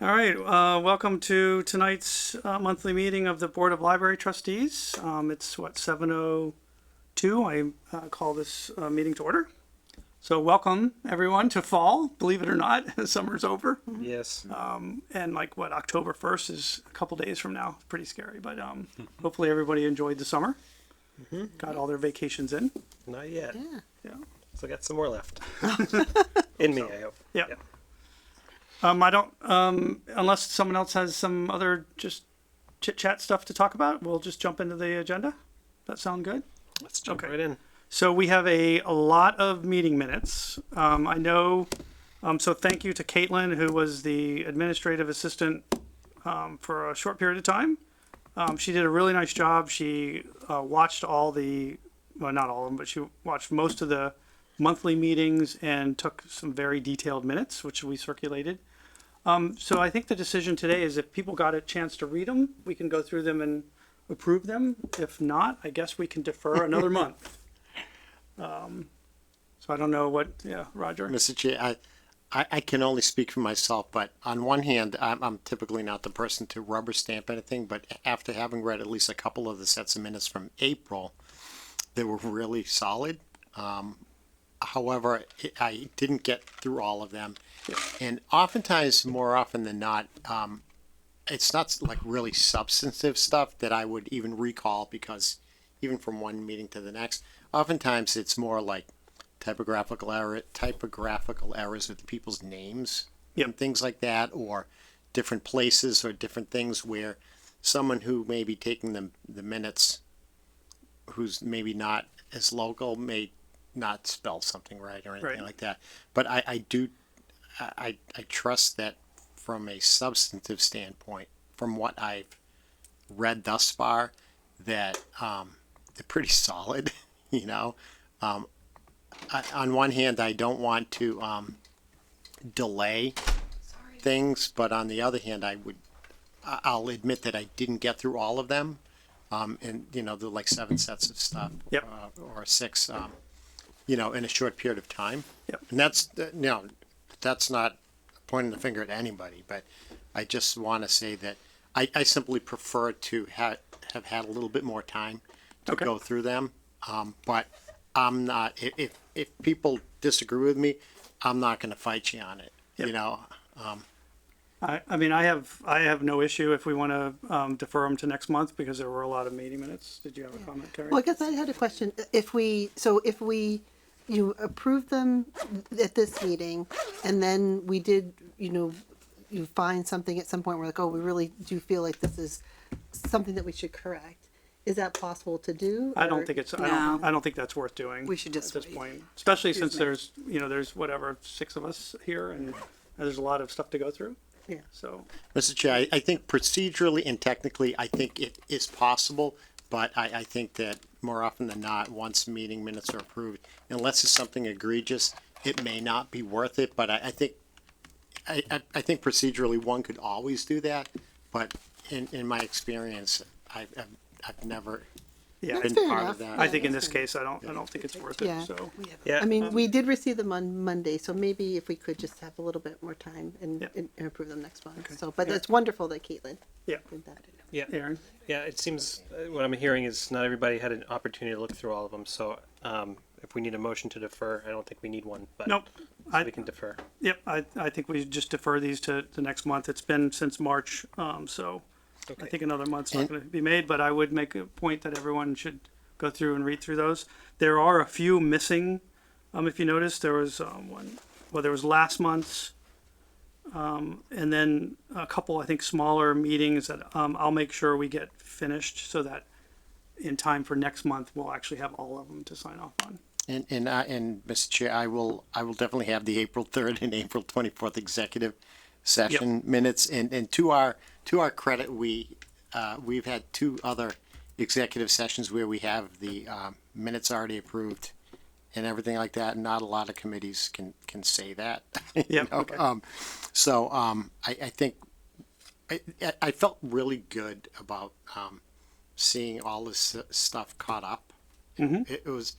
All right, welcome to tonight's monthly meeting of the Board of Library Trustees. It's 7:02. I call this meeting to order. So welcome everyone to fall. Believe it or not, summer's over, Yes. and October 1st is a couple days from now. It's pretty scary, but hopefully everybody enjoyed the summer. Got all their vacations in. Not yet. Yeah. Yeah. Still got some more left. In me, I hope. Yeah. I don't, unless someone else has some other just chit chat stuff to talk about, we'll just jump into the agenda. That sound good? Let's jump Okay. right in. So we have a lot of meeting minutes. I know, so thank you to Caitlin, who was the administrative assistant for a short period of time. She did a really nice job. She watched all the, well, not all of them, but she watched most of the monthly meetings and took some very detailed minutes, which we circulated. So I think the decision today is if people got a chance to read them, we can go through them and approve them. If not, I guess we can defer another month. So I don't know what, yeah, Roger? Mr. Chair, I can only speak for myself, but on one hand, I'm typically not the person to rubber stamp anything, but after having read at least a couple of the sets of minutes from April, they were really solid. However, I didn't get through all of them. Yeah. And oftentimes, more often than not, it's not like really substantive stuff that I would even recall because even from one meeting to the next, oftentimes it's more like typographical errors with people's names Yep. and things like that, or different places or different things where someone who may be taking the minutes, who's maybe not as local, may not spell something right or anything Right. like that. But I trust that from a substantive standpoint, from what I've read thus far, that they're pretty solid. You know, on one hand, I don't want to delay things, but on the other hand, I'll admit that I didn't get through all of them. And there are like 7 sets of stuff, Yep. or 6, in a short period of time. Yep. And that's not pointing the finger at anybody, but I just want to say that I simply prefer to have had a little bit more time to Okay. go through them. But I'm not, if people disagree with me, I'm not going to fight you on it. Yep. I mean, I have no issue if we want to defer them to next month because there were a lot of meeting minutes. Did you have a comment, Carrie? Well, I guess I had a question. If we you approve them at this meeting, and then we did, you find something at some point where like, oh, we really do feel like this is something that we should correct. Is that possible to do? I don't or- think it's, No. I don't think that's worth doing. We should just at this wait. point, especially since there's whatever, 6 of us here and there's a lot of stuff to go through. Yeah. So, Mr. Chair, I think procedurally and technically, I think it is possible, but I think that more often than not, once meeting minutes are approved, unless it's something egregious, it may not be worth it, but I think procedurally one could always do that, but in my experience, I've never yeah, been fair part enough. of that. I think in this case, I don't think it's worth it. Yeah. So, Yeah. I mean, we did receive them on Monday, so maybe if we could just have a little bit more time and, Yeah. and approve them next month. So, but Yeah. it's wonderful that Caitlin yeah, did that. Yeah. Aaron. Yeah. It seems what I'm hearing is not everybody had an opportunity to look through all of them. So if we need a motion to defer, I don't think we need one. But Nope. we can defer. Yep, I think we just defer these to the next month. It's been since March, so I Okay. think another month's not going to be made, but I would make a point that everyone should go through and read through those. There are a few missing. If you notice, there was there was last month's, and then a couple, I think, smaller meetings that I'll make sure we get finished so that in time for next month, we'll actually have all of them to sign off on. And Mr. Chair, I will definitely have the April 3rd and April 24th executive session minutes. And to our credit, we've had 2 other executive sessions where we have the minutes already approved and everything like that. Not a lot of committees can say that. Yep, okay. I think I felt really good about seeing all this stuff caught up. Mm-hmm. It was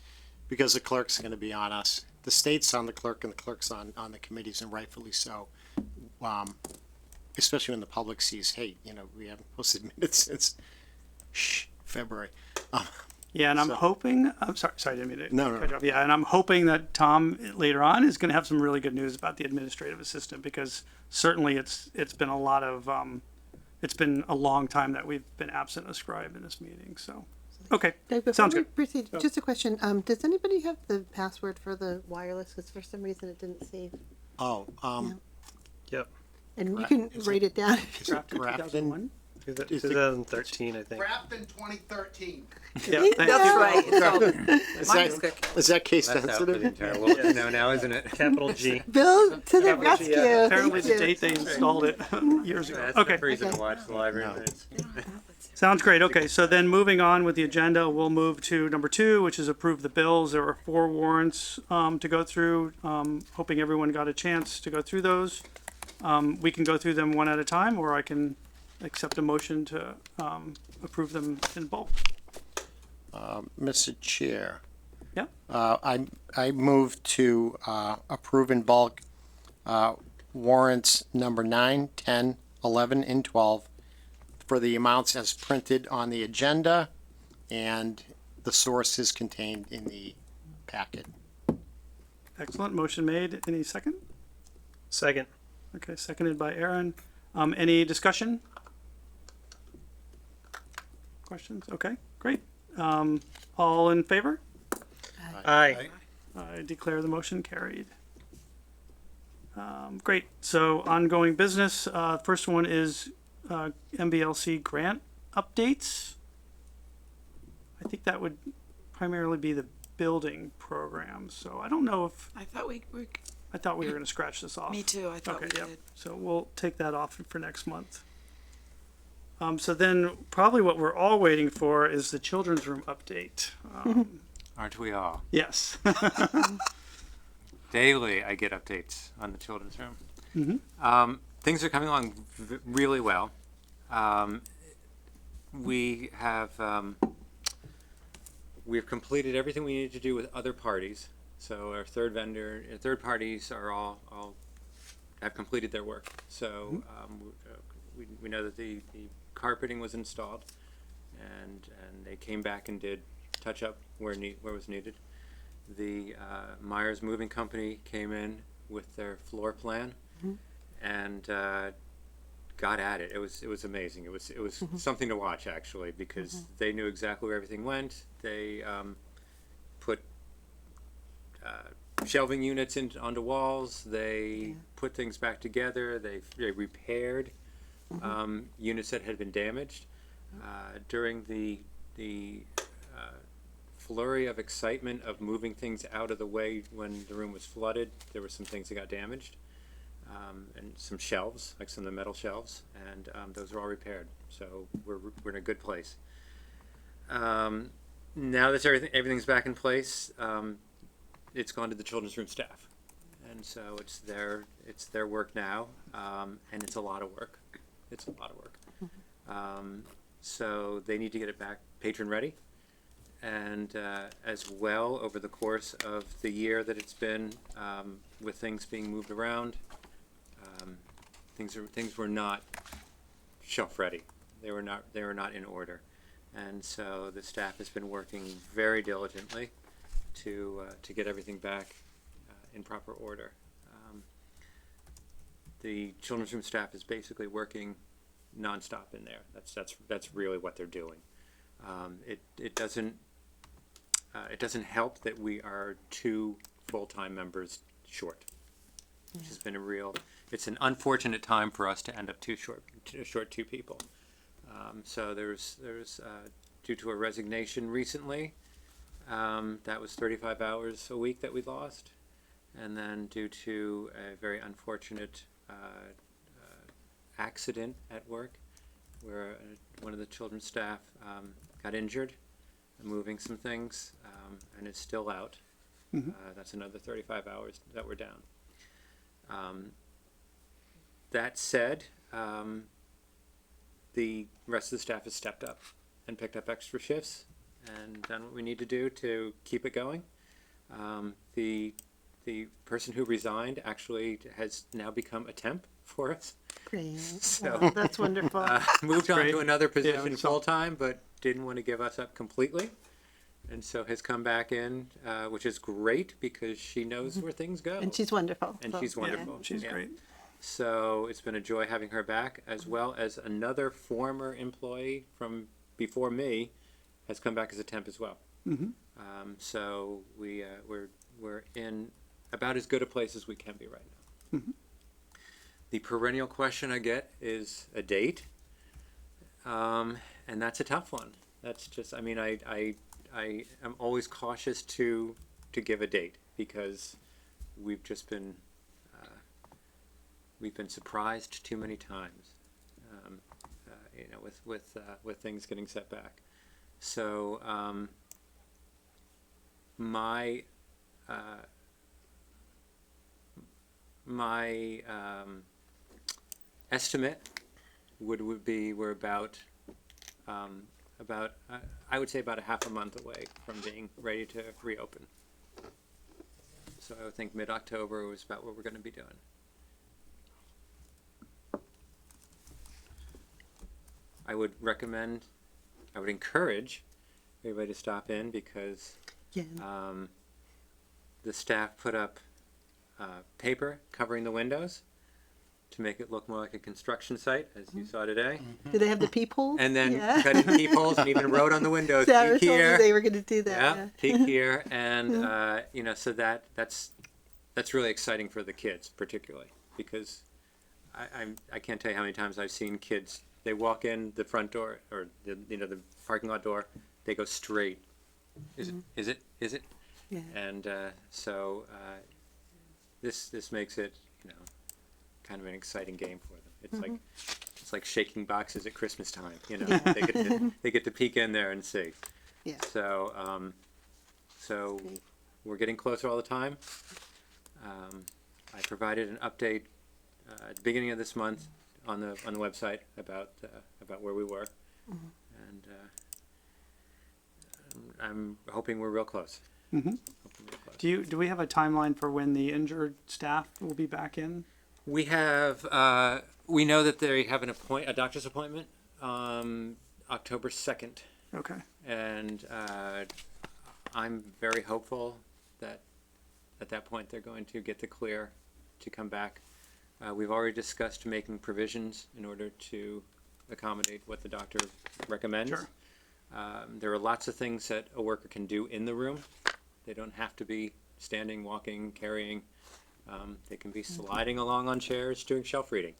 because the clerk's going to be on us. The state's on the clerk and the clerk's on the committees, and rightfully so. especially when the public sees, hey, we haven't posted minutes since February. Yeah, and I'm So- hoping, I'm sorry, I didn't mean to No, no, cut you off. Yeah, and I'm hoping that Tom later on is going to have some really good news about the administrative assistant, because certainly it's been a lot of, it's been a long time that we've been absent a scribe in this meeting, so, okay, Doug, before sounds we good. proceed, just a question. Does anybody have the password for the wireless? Because for some reason it didn't save. Oh, Yep. And you Correct. can Is write it down. is it Grafton? Is the- 2013, I think. Grafton 2013. Yeah, thank That's you. right. It's all, Is mine is that, quick. is that case That's out for the sensitive? entire world to know now, isn't it? Capital G. Bill to the rescue. Apparently Thank the you. date they installed it years ago. That's Okay. the reason Okay. to watch the library No. minutes. Sounds great. Okay, so then moving on with the agenda, we'll move to number 2, which is approve the bills. There are 4 warrants to go through. Hoping everyone got a chance to go through those. We can go through them one at a time, or I can accept a motion to approve them in bulk. Mr. Chair, Yeah. I move to approve in bulk warrants number 9, 10, 11, and 12 for the amounts as printed on the agenda and the sources contained in the packet. Excellent. Motion made. Any second? Second. Okay, seconded by Aaron. Any discussion? Questions? Okay, great. All in favor? Aye. I declare the motion carried. Great. So ongoing business. First one is MBLC grant updates. I think that would primarily be the building program. So I don't know if I thought we were, I thought we were going to scratch this off. me too, I thought Okay, we yep. did. So we'll take that off for next month. So then probably what we're all waiting for is the children's room update. Aren't we all? Yes. Daily, I get updates on the children's room. Things are coming along really well. We have we've completed everything we needed to do with other parties. So our third parties are all have completed their work. So we know that the carpeting was installed, and they came back and did touch up where was needed. The Myers Moving Company came in with their floor plan and got at it. It was amazing. It was something to watch, actually, because they knew exactly where everything went. They put shelving units onto walls. They put things back together. They repaired units that had been damaged. During the flurry of excitement of moving things out of the way when the room was flooded, there were some things that got damaged, and some shelves, like some of the metal shelves, and those are all repaired. So we're in a good place. Now that everything's back in place, it's gone to the children's room staff, and so it's their work now, and it's a lot of work. It's a lot of work. So they need to get it back patron ready. And as well, over the course of the year that it's been, with things being moved around, things were not shelf ready. They were not in order, and so the staff has been working very diligently to get everything back in proper order. The children's room staff is basically working nonstop in there. That's really what they're doing. It doesn't help that we are 2 full-time members short, which has been it's an unfortunate time for us to end up short 2 people. So there's due to a resignation recently, that was 35 hours a week that we lost, and then due to a very unfortunate accident at work where one of the children's staff got injured moving some things, and is still out. That's another 35 hours that we're down. That said, the rest of the staff has stepped up and picked up extra shifts and done what we need to do to keep it going. The person who resigned actually has now become a temp for us. Great. So, Oh, that's wonderful. moved on great. to another we position saw- full time, but didn't want to give us up completely, and so has come back in, which is great because she knows where things go, And she's wonderful. and so, she's Yeah, wonderful. she's Yeah. great. So it's been a joy having her back, as well as another former employee from before me has come back as a temp as well. Mhm. So we're in about as good a place as we can be right now. The perennial question I get is a date, and that's a tough one. That's just, I mean, I am always cautious to give a date because we've just been we've been surprised too many times, with things getting set back. So my estimate would be we're about I would say about a half a month away from being ready to reopen. So I would think mid-October was about what we're going to be doing. I would encourage everybody to stop in because Yeah. the staff put up paper covering the windows to make it look more like a construction site, as you saw today. Do they have the peepholes? And then Yeah. cut in peepholes and even wrote on the windows, Sarah peek told me here. they were going to do that. Yeah, peek here, and so that's really exciting for the kids, particularly because I can't tell you how many times I've seen kids. They walk in the front door or the parking lot door, they go straight. Is it? Yeah. And so this makes it kind of an exciting game for them. It's like shaking boxes at Christmas time. They get to peek in there and see. Yeah. So Great. we're getting closer all the time. I provided an update at the beginning of this month on the website about where we were, and I'm hoping we're real close. Mhm. Do we have a timeline for when the injured staff will be back in? We have we know that they have a doctor's appointment October 2nd. Okay. And I'm very hopeful that at that point they're going to get the clear to come back. We've already discussed making provisions in order to accommodate what the doctor recommends. Sure. There are lots of things that a worker can do in the room. They don't have to be standing, walking, carrying. They can be sliding along on chairs, doing shelf reading.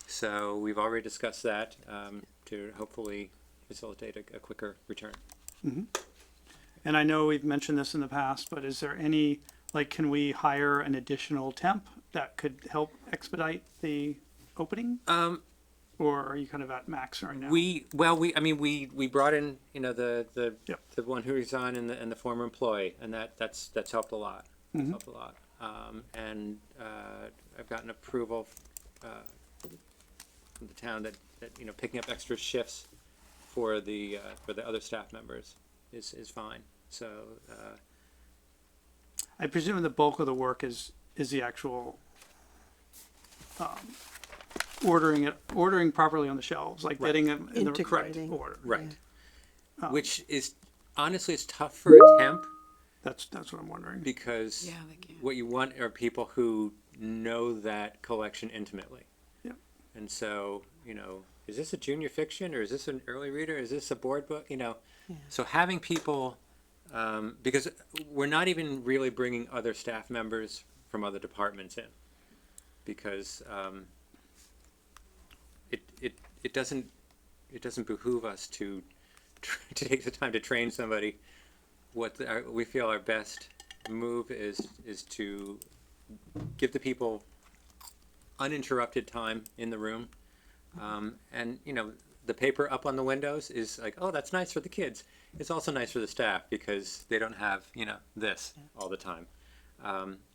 So we've already discussed that to hopefully facilitate a quicker return. And I know we've mentioned this in the past, but is there any, can we hire an additional temp that could help expedite the opening? Or are you kind of at max right now? We brought in the Yep. one who resigned and the former employee, and that's helped a lot. That's helped a lot. And I've gotten approval from the town that picking up extra shifts for the other staff members is fine. So I presume the bulk of the work is the actual ordering properly on the shelves, getting them in the correct Integrating. order. right, which is honestly it's tough for a temp That's what I'm wondering. because Yeah, they can. what you want are people who know that collection intimately. Yep. And so, is this a junior fiction or is this an early reader? Is this a board book? So having people, because we're not even really bringing other staff members from other departments in, because it doesn't behoove us to take the time to train somebody. We feel our best move is to give the people uninterrupted time in the room, and the paper up on the windows is like, oh, that's nice for the kids. It's also nice for the staff because they don't have this all the time.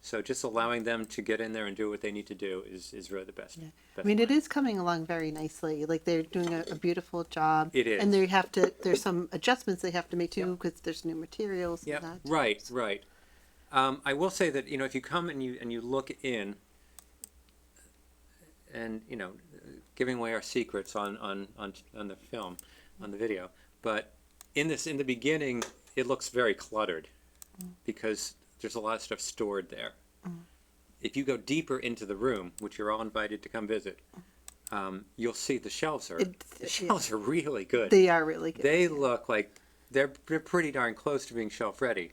So just allowing them to get in there and do what they need to do is really the best. I mean, it is coming along very nicely. They're doing a beautiful job. It is. And there's some adjustments they have to make too, because there's new materials Yeah, and that. right. I will say that if you come and you look in, and giving away our secrets on the film, on the video. But in the beginning, it looks very cluttered because there's a lot of stuff stored there. If you go deeper into the room, which you're all invited to come visit, you'll see the shelves are really good. They are really good. They look like they're pretty darn close to being shelf ready.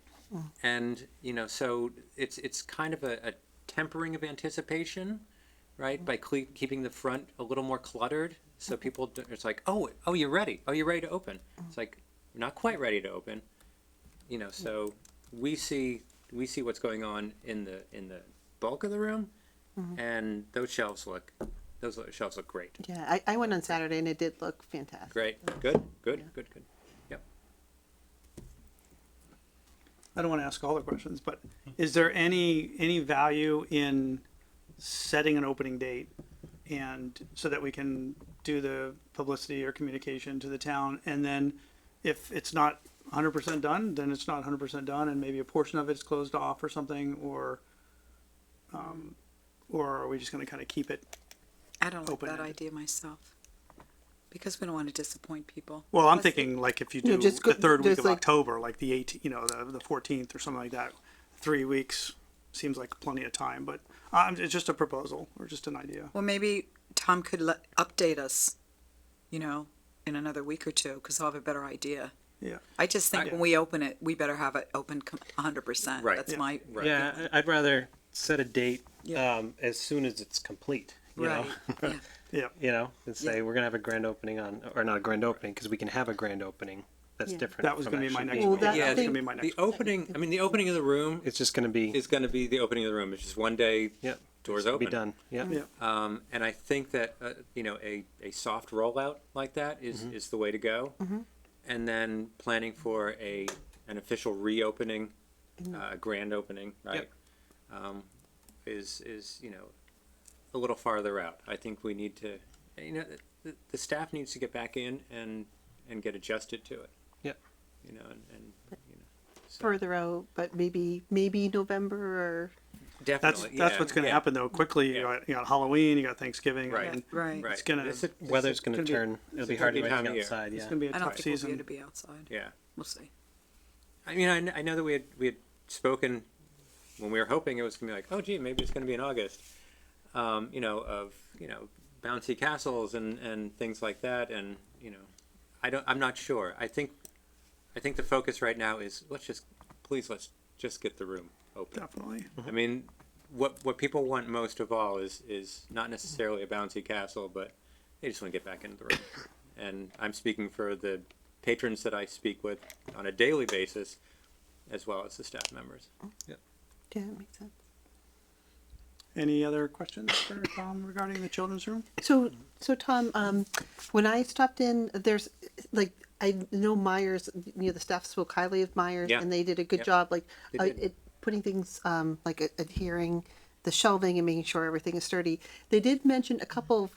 And so it's kind of a tempering of anticipation, right? By keeping the front a little more cluttered, so people it's like, oh, you're ready. Oh, you're ready to open. It's like we're not quite ready to open. So we see what's going on in the bulk of the room, and those shelves look great. Yeah, I went on Saturday and it did look fantastic. Great, good. Yep. I don't want to ask all the questions, but is there any value in setting an opening date and so that we can do the publicity or communication to the town, and then if it's not 100% done, then it's not 100% done, and maybe a portion of it's closed off or something, or are we just going to kind of keep it? I don't like that Open-ended. idea myself, because we don't want to disappoint people. Well, I'm What's thinking like if you You know, do just the go- third week there's of like- October, like the 18th, the 14th or something like that. 3 weeks seems like plenty of time, but it's just a proposal or just an idea. Well, maybe Tom could update us, in another week or two, because I'll have a better idea. Yeah. I just think I- when we open it, we better have it open 100%. Right. That's Yeah. my Right. Yeah, I'd rather set a date Yeah. as soon as it's complete. right. Yeah. Yeah. And say Yeah. we're gonna have a grand opening or not a grand opening, because we can have a grand opening that's Yeah. different. That was from going to be my actually next being Well, that- open. Yeah, that's going to be my next the opening. I mean, the opening of the room It's just gonna be is going to be the opening of the room. It's just one day. yeah, Doors be open. done. Yeah. Yeah. And I think that a soft rollout like that is the way to go. And then planning for an official reopening, grand opening, right? Is a little farther out. I think we need to, the staff needs to get back in and get adjusted to it. Yep. So Further out, but maybe November or definitely. That's yeah, what's going to yeah. happen though. Quickly, Yeah. you got Halloween, you got Thanksgiving, Right. and Right. Right. it's gonna This is- Weather's gonna gonna be- turn. It'll it's be a hard to tricky do time of anything year. outside. it's Yeah. going to be a I don't tough think we'll be season. able to be outside. Yeah. We'll see. I mean, I know that we had spoken when we were hoping it was gonna be like, oh gee, maybe it's gonna be in August, of bouncy castles and things like that, and I'm not sure. I think the focus right now is let's just get the room open. Definitely. I mean, what people want most of all is not necessarily a bouncy castle, but they just want to get back into the room. And I'm speaking for the patrons that I speak with on a daily basis, as well as the staff members. yeah, it makes sense. Any other questions for Tom regarding the children's room? So Tom, when I stopped in, there's like I know Myers, the staff spoke highly of Myers, Yeah. and they did a good Yep. job, like They did. putting things like adhering the shelving and making sure everything is sturdy. They did mention a couple of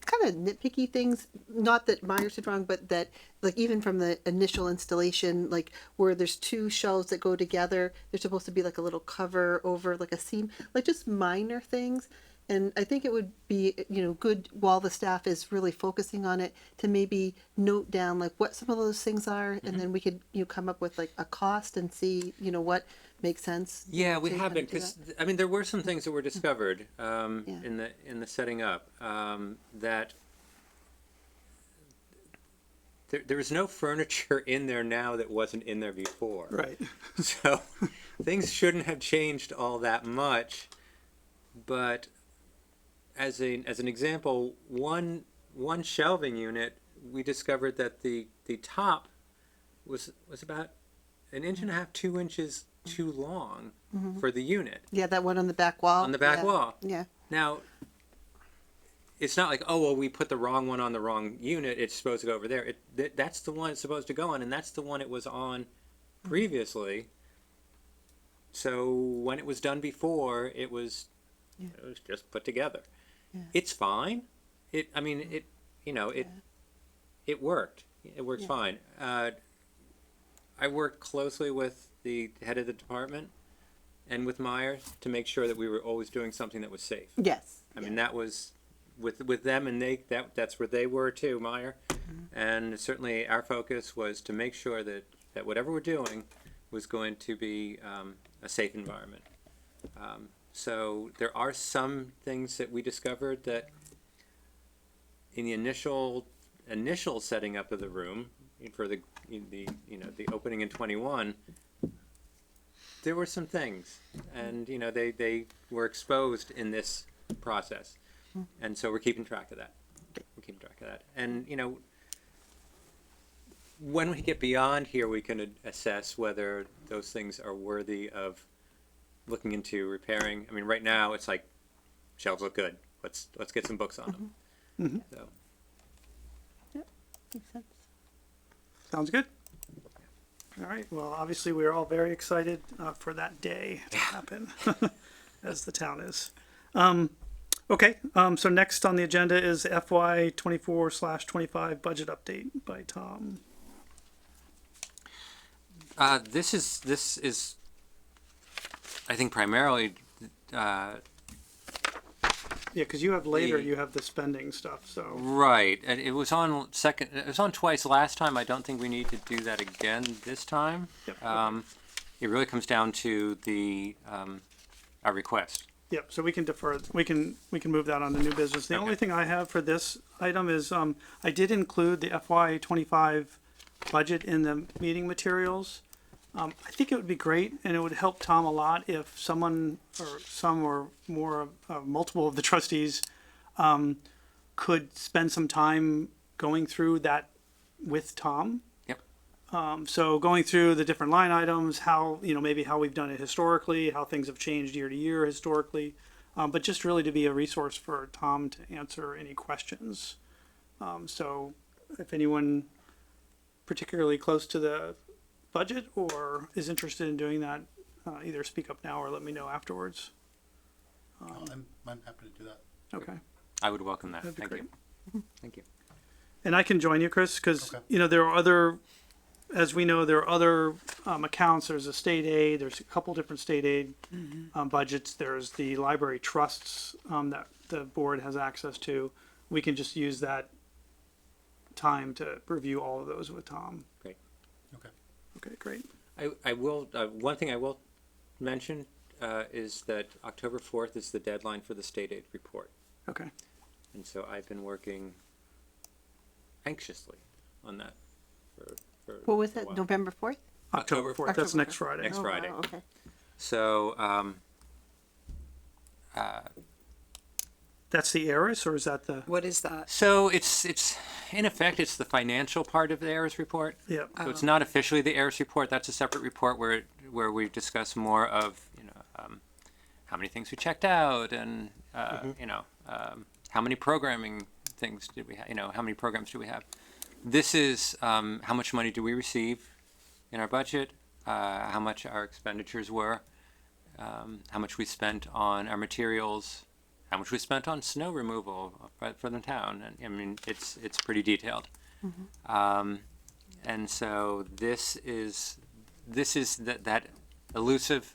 kind of nitpicky things, not that Myers did wrong, but that like even from the initial installation, like where there's two shelves that go together, there's supposed to be like a little cover over like a seam, like just minor things. And I think it would be, good while the staff is really focusing on it to maybe note down like what some of those things are, and then we could, come up with like a cost and see, what makes sense. Yeah, we to have kinda been do because I mean there were some things that were discovered Yeah. in the setting up that there was no furniture in there now that wasn't in there before. Right. So things shouldn't have changed all that much, but as an example, one shelving unit, we discovered that the top was about an inch and a half, 2 inches too long for the unit. Yeah, that one on the back wall. On the back Yeah. wall. Yeah. Now, it's not like, oh, well, we put the wrong one on the wrong unit. It's supposed to go over there. That's the one it's supposed to go on, and that's the one it was on previously. So when it was done before, it was just put together. Yeah. It's fine. It worked. It works Yeah. fine. I worked closely with the head of the department and with Myers to make sure that we were always doing something that was safe. Yes. I mean, that was with them, and that's where they were too, Meyer. And certainly our focus was to make sure that whatever we're doing was going to be a safe environment. So there are some things that we discovered that in the initial setting up of the room for the opening in 21, there were some things, and they were exposed in this process, and so we're keeping track of that. And when we get beyond here, we can assess whether those things are worthy of looking into repairing. I mean, right now it's like shelves look good. Let's get some books on them. So Makes sense. Sounds good. All right. Well, obviously, we're all very excited for that day to happen, as the town is. Okay. So next on the agenda is FY 24/25 budget update by Tom. this is I think primarily Yeah, because you have later, The- you have the spending stuff. So right, and it was on twice last time. I don't think we need to do that again this time. Yep. It really comes down to our request. yep. So we can defer. We can move that on to new business. The only thing I have for this item is I did include the FY 25 budget in the meeting materials. I think it would be great, and it would help Tom a lot if someone or some or more, multiple of the trustees could spend some time going through that with Tom. Yep. So going through the different line items, how, maybe how we've done it historically, how things have changed year to year historically, but just really to be a resource for Tom to answer any questions. So if anyone particularly close to the budget or is interested in doing that, either speak up now or let me know afterwards. I'm happy to do that. Okay. I would welcome that. That'd be Thank great. you. Thank you. And I can join you, Chris, because, Okay. there are other, as we know, there are other accounts. There's a state aid, there's a couple different state aid budgets. There's the library trusts that the board has access to. We can just use that time to review all of those with Tom. Great. Okay. Okay, great. I will, one thing I will mention is that October 4th is the deadline for the state aid report. Okay. And so I've been working anxiously on that for What was a it, while. November 4th? October 4th. That's October next 4th. Friday. Next Friday. Okay. So, That's the heiress, or is that the? What is that? so it's in effect, it's the financial part of the ARIS report. Yeah. So it's not officially the ARIS report. That's a separate report where we discuss more of how many things we checked out and how many programming things did we have? How many programs do we have? This is how much money do we receive in our budget? How much our expenditures were? How much we spent on our materials? How much we spent on snow removal for the town? And I mean, it's pretty detailed. And so this is that elusive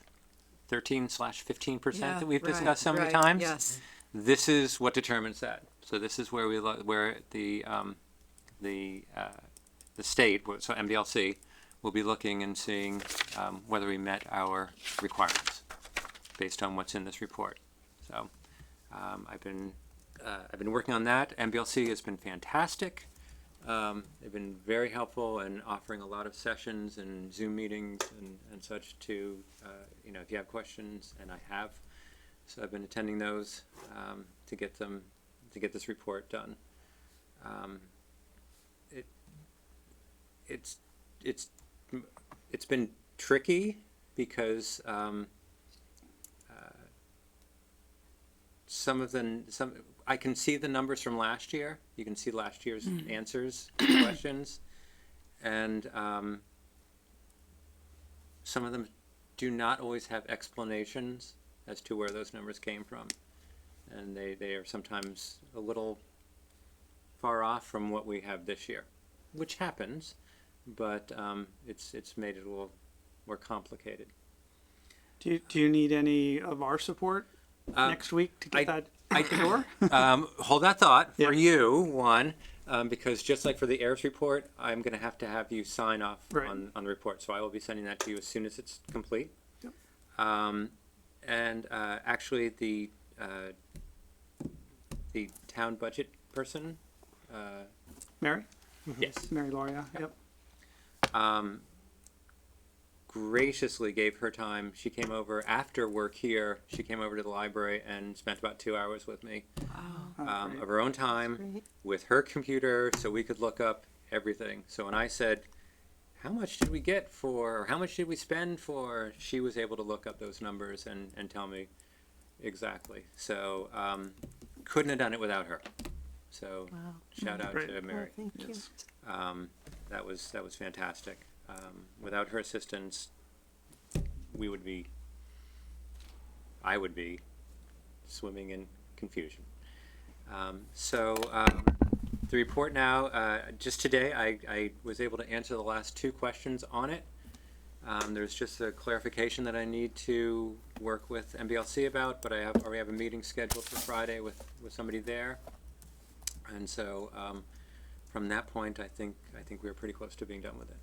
13/15% that we've discussed so many times. Yes. This is what determines that. So this is where where the state, so MDLC, will be looking and seeing whether we met our requirements based on what's in this report. So I've been working on that. MBLC has been fantastic. They've been very helpful in offering a lot of sessions and Zoom meetings and such to, if you have questions, and I have. So I've been attending those to get this report done. It's been tricky because I can see the numbers from last year. You can see last year's answers to questions, and some of them do not always have explanations as to where those numbers came from, and they are sometimes a little far off from what we have this year, which happens, but it's made it a little more complicated. Do you need any of our support? next week to get that out the door? Hold that thought for Yeah. you, one, because just like for the AIRS report, I'm going to have you sign off Right. on the report. So I will be sending that to you as soon as it's complete. Yep. And actually, the town budget person, Mary? yes, Mary Lauria, yep. graciously gave her time. She came over after work here. She came over to the library and spent about 2 hours with me Oh, great. of her own time Great. with her computer, so we could look up everything. So when I said, "How much did we get for? Or how much did we spend for?" She was able to look up those numbers and tell me exactly. So couldn't have done it without her. So Wow. shout out Great. to Well, Mary. thank you. Yes. That was fantastic. Without her assistance, I would be swimming in confusion. The report now, just today, I was able to answer the last 2 questions on it. There's just a clarification that I need to work with MBLC about, but I already have a meeting scheduled for Friday with somebody there. And so, from that point, I think we're pretty close to being done with it.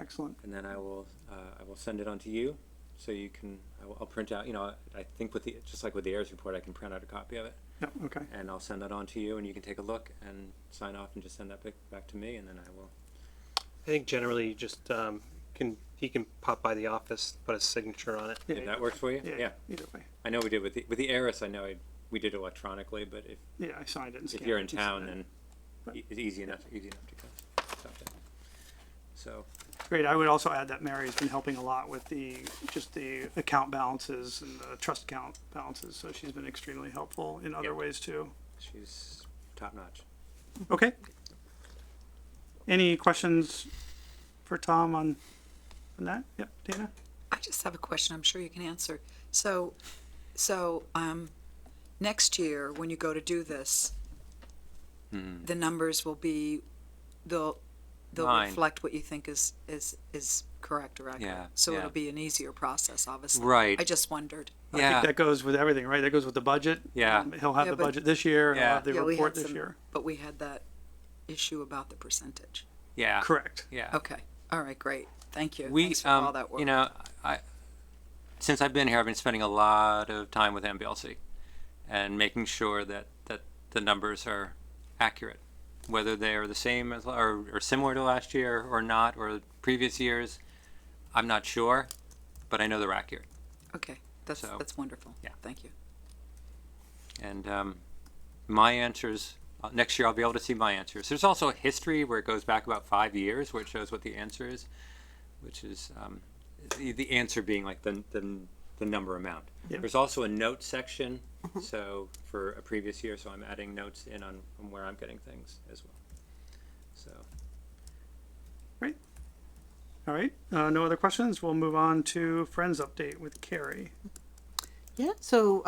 Excellent. And then I will send it on to you, so you can. I'll print out. I think just like with the AIRS report, I can print out a copy of it, Yep, okay. and I'll send that on to you, and you can take a look and sign off, and just send that back to me, and then I will. I think generally just he can pop by the office, put a signature on it. Yeah, If that works for you, yeah. Either way. I know we did with the AIRS. I know we did electronically, but Yeah, I signed it and if scanned you're it in and town, sent it. then Right. it's easy enough to stop there. So. Great. I would also add that Mary's been helping a lot with the account balances and the trust account balances. So she's been extremely helpful in other Yep. ways too. She's top notch. Okay. Any questions for Tom on that? Yep, Dana? I just have a question I'm sure you can answer. So, next year, when you go to do this, the numbers will be, they'll Fine. reflect what you think is correct or accurate. Yeah, So yeah. it'll be an easier process, obviously. Right. I just wondered. I think that goes with everything, right? That goes with the budget. Yeah. He'll have Yeah, the but- budget this year. He'll Yeah. have the Yeah, we report had this some- year. But we had that issue about the percentage. Yeah. Correct. Yeah. Okay, all right, great, thank you. We, Thanks for all that work. since I've been here, I've been spending a lot of time with MBLC and making sure that the numbers are accurate, whether they are the same as or similar to last year or not, or previous years. I'm not sure, but I know they're accurate. Okay, that's So, wonderful. yeah. Thank you. And my answers, next year I'll be able to see my answers. There's also a history where it goes back about 5 years where it shows what the answer is, which is the answer being like the number amount. Yeah. There's also a note section, so for a previous year, so I'm adding notes in on where I'm getting things as well. So, Great. All right. No other questions. We'll move on to Friends update with Carrie. Yeah, so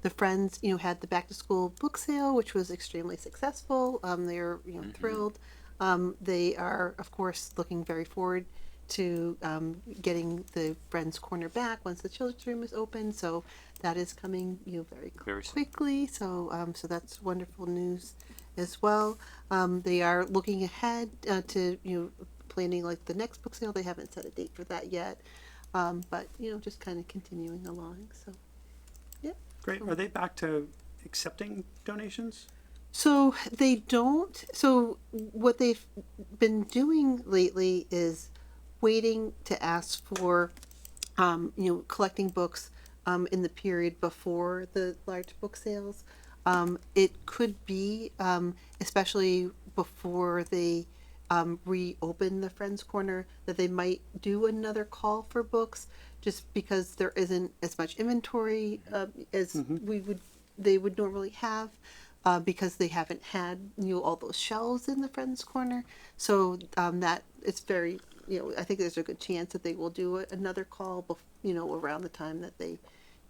the Friends, had the back to school book sale, which was extremely successful. They're thrilled. They are, of course, looking very forward to getting the Friends Corner back once the children's room is open. So that is coming, very soon. quickly. So so that's wonderful news as well. They are looking ahead to planning like the next book sale. They haven't set a date for that yet, but just kind of continuing along. So. Great. Are they back to accepting donations? So they don't. So what they've been doing lately is waiting to ask for, collecting books in the period before the large book sales. It could be, especially before they reopen the Friends Corner, that they might do another call for books, just because there isn't as much inventory as they would normally have, because they haven't had all those shelves in the Friends Corner. So that it's very I think there's a good chance that they will do another call around the time that they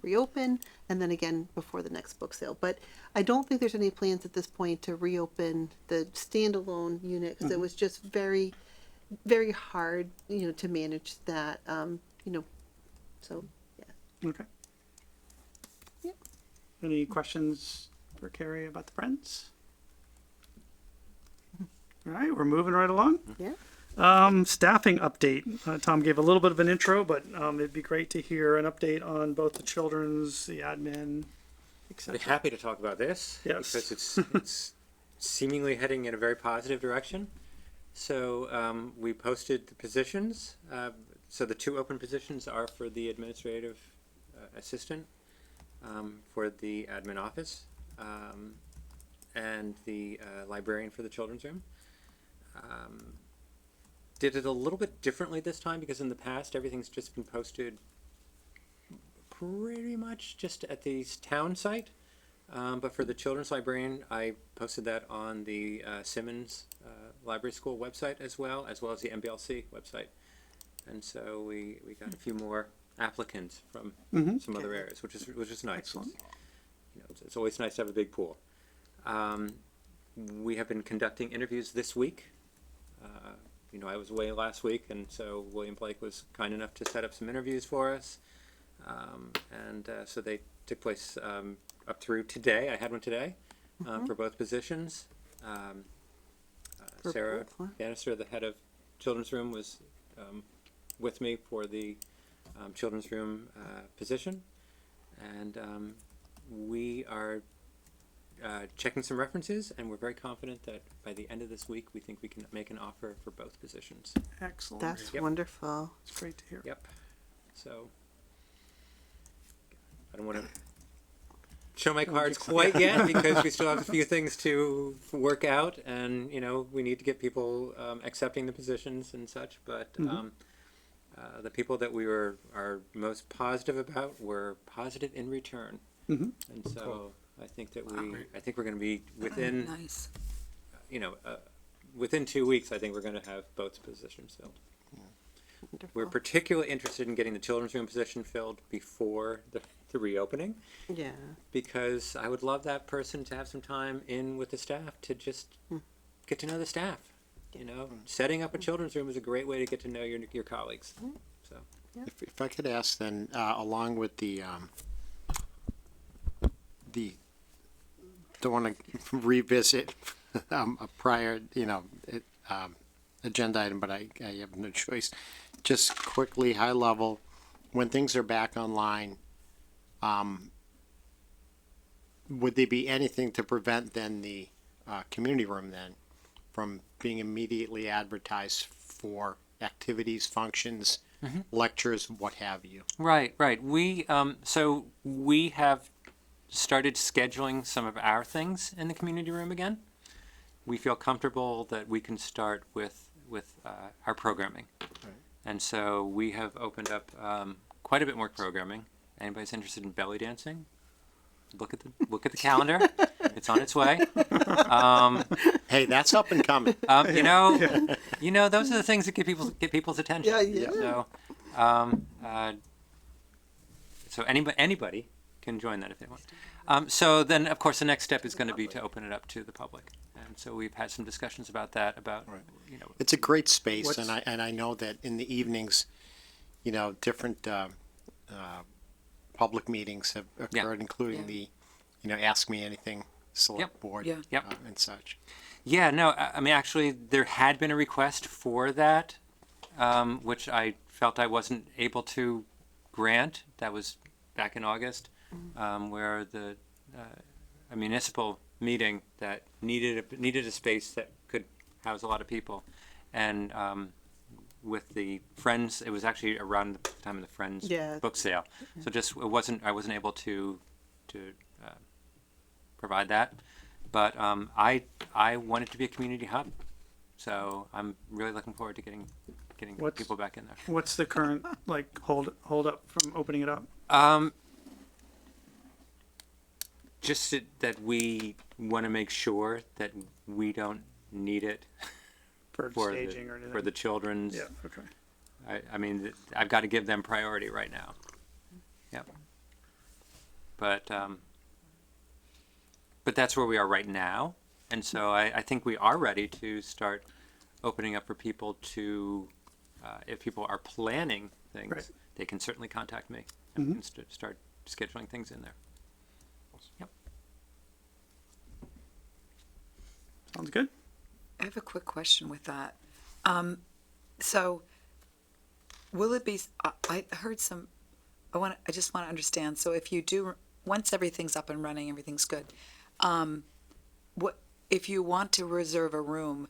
reopen, and then again before the next book sale. But I don't think there's any plans at this point to reopen the standalone unit, because it was just very, very hard to manage that. So yeah. Okay. Yeah. Any questions for Carrie about the Friends? All right, we're moving right along. Yeah. Staffing update. Tom gave a little bit of an intro, but it'd be great to hear an update on both the children's, the admin, I'd etc. be happy to talk about this. Yes. Because it's seemingly heading in a very positive direction. So we posted the positions. So the 2 open positions are for the administrative assistant, for the admin office, and the librarian for the children's room. Did it a little bit differently this time because in the past everything's just been posted pretty much just at the town site. But for the children's librarian, I posted that on the Simmons Library School website as well as the MBLC website. And so we got a few more applicants from some other areas, which is nice. Excellent. It's always nice to have a big pool. We have been conducting interviews this week. I was away last week, and so William Blake was kind enough to set up some interviews for us. So they took place up through today. I had one today for both positions. For Sarah both, huh? Bannister, the head of children's room, was with me for the children's room position, and we are checking some references, and we're very confident that by the end of this week, we think we can make an offer for both positions. Excellent. That's Yep. wonderful. It's great to hear. Yep. So I don't want to show my cards quite yet because we still have a few things to work out, and we need to get people accepting the positions and such. But the people that we are most positive about were positive in return, and so I think that we're going to be within Nice. within 2 weeks. I think we're going to have both positions filled. We're particularly interested in getting the children's room position filled before the reopening, Yeah. because I would love that person to have some time in with the staff to just get to know the staff. Setting up a children's room is a great way to get to know your colleagues. So If I could ask then, along with the don't want to revisit a prior, agenda item, but I have no choice. Just quickly, high level, when things are back online, would there be anything to prevent then the community room then from being immediately advertised for activities, functions, lectures, what have you? Right. We have started scheduling some of our things in the community room again. We feel comfortable that we can start with our programming, and so we have opened up quite a bit more programming. Anybody's interested in belly dancing? Look at the calendar. It's on its way. Hey, that's up and coming. Those are the things that get people's attention. Yeah. So anybody can join that if they want. So then, of course, the next step is going to be to open it up to the public, and so we've had some discussions about that. It's a great space, and I know that in the evenings, different public meetings have occurred, including the, Ask Me Anything select board, Yeah. and such. Yeah, no, I mean, actually, there had been a request for that, which I felt I wasn't able to grant. That was back in August, where a municipal meeting that needed a space that could house a lot of people, and with the Friends, it was actually around the time of the Friends book sale, so I wasn't able to provide that, but I want it to be a community hub, so I'm really looking forward to getting people back in there. What's the current hold up from opening it up? Just that we want to make sure that we don't need it For staging or anything? for the children's. Yeah, okay. I mean, I've got to give them priority right now. Yep. But that's where we are right now, and so I think we are ready to start opening up for people to, if people are planning things, Right. they can certainly contact me, and we can start scheduling things in there. Sounds good. I have a quick question with that. So, will it be? I heard some. I just want to understand. So, if you do, once everything's up and running, everything's good. What if you want to reserve a room?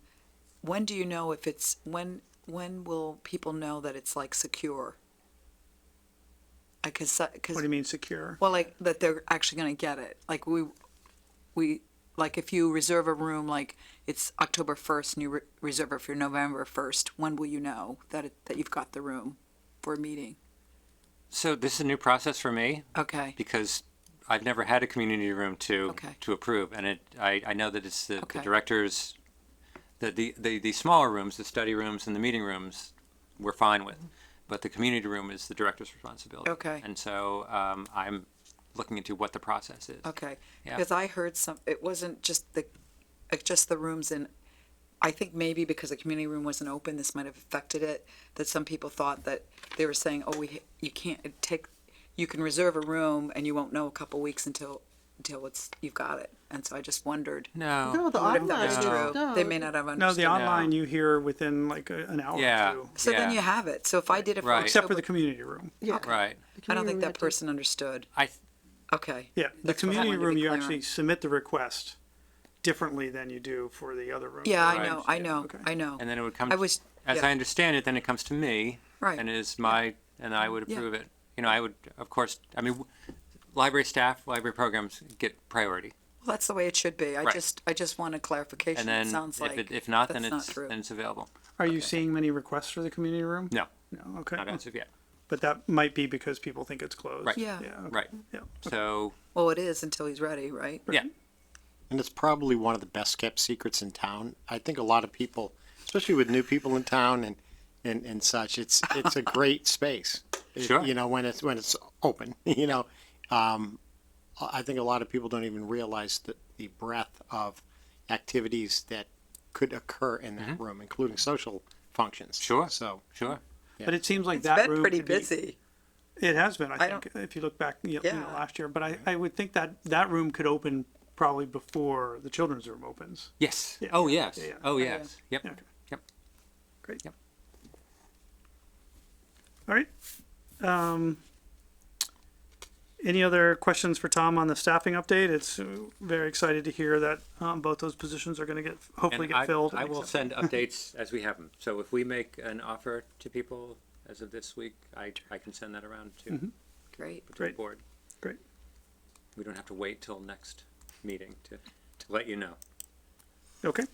When do you know if it's when? When will people know that it's like secure? Because What do you mean secure? well, like that they're actually going to get it. Like we like if you reserve a room, like it's October 1st and you reserve it for November 1st. When will you know that that you've got the room for a meeting? So this is a new process for me Okay. because I've never had a community room Okay. to approve, and I know that it's the Okay. directors, the smaller rooms, the study rooms and the meeting rooms, we're fine with, but the community room is the director's responsibility. Okay. And so I'm looking into what the process is. Okay. Yeah. Because I heard it wasn't just the rooms in. I think maybe because the community room wasn't open, this might have affected it. That some people thought that they were saying, "Oh, you can't take, you can reserve a room and you won't know a couple weeks until you've got it." And so I just wondered, No, No. the what if that online was is- true? no, They may not have No, understood. the online you hear within like an hour Yeah. or two. So then Yeah. you have it. So if I did it for Right. Except for the October- community room. Yeah. Right. the I don't community think room that had to- person understood. Okay. Yeah, the That's what I community wanted to room be you clear actually on. submit the request differently than you do for the other rooms. Yeah, I Right. know, I know, Okay. I know. And then it would come. I was, As yeah. I understand it, then it comes to me. Right. And is my and I would Yeah. approve it. You know, I would of course. I mean, library staff, library programs get priority. Well, that's the way it should be. I Right. just wanted clarification. And then It sounds if, like if not, that's then not it's true. then it's available. Are you seeing many requests for the community room? No, No, okay. not as of yet. But that might be because people think it's closed. Right. Yeah. Yeah. Okay. Right. Yeah. So Well, it is until he's ready, right? yeah, And it's probably one of the best kept secrets in town. I think a lot of people, especially with new people in town and such, it's a great space. Sure. You know, when it's open, you know, I think a lot of people don't even realize the breadth of activities that could occur in that room, including social functions. Sure. So, sure. But it seems like It's that been room pretty could be- busy. It has been, I I think, if you look back, you know, Yeah. last year. But I would think that that room could open probably before the children's room opens. Yes. Yeah. Oh yes. Yeah, yeah. Oh yeah. yes. Yep. Yeah, okay. Yep. Great. Yep. All right. Any other questions for Tom on the staffing update? It's very excited to hear that both those positions are going to hopefully And get filled. I will send updates as we have them. So if we make an offer to people as of this week, I can send that around to Great. the Great. board. Great. We don't have to wait till next meeting to let you know. Okay.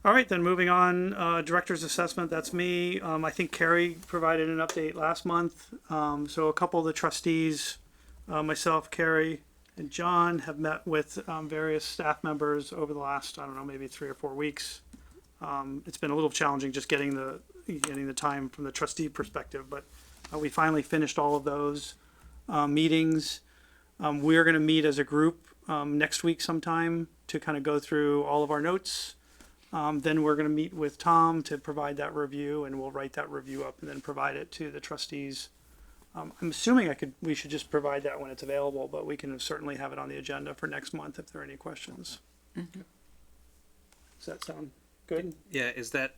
All right, then moving on, director's assessment, that's me. I think Carrie provided an update last month. So a couple of the trustees, myself, Carrie, and John have met with various staff members over the last, I don't know, maybe 3 or 4 weeks. It's been a little challenging just getting the time from the trustee perspective, but we finally finished all of those meetings. We're going to meet as a group next week sometime to kind of go through all of our notes. Then we're going to meet with Tom to provide that review, and we'll write that review up and then provide it to the trustees. I'm assuming we should just provide that when it's available, but we can certainly have it on the agenda for next month if there are any questions. Does that sound good? Yeah, is that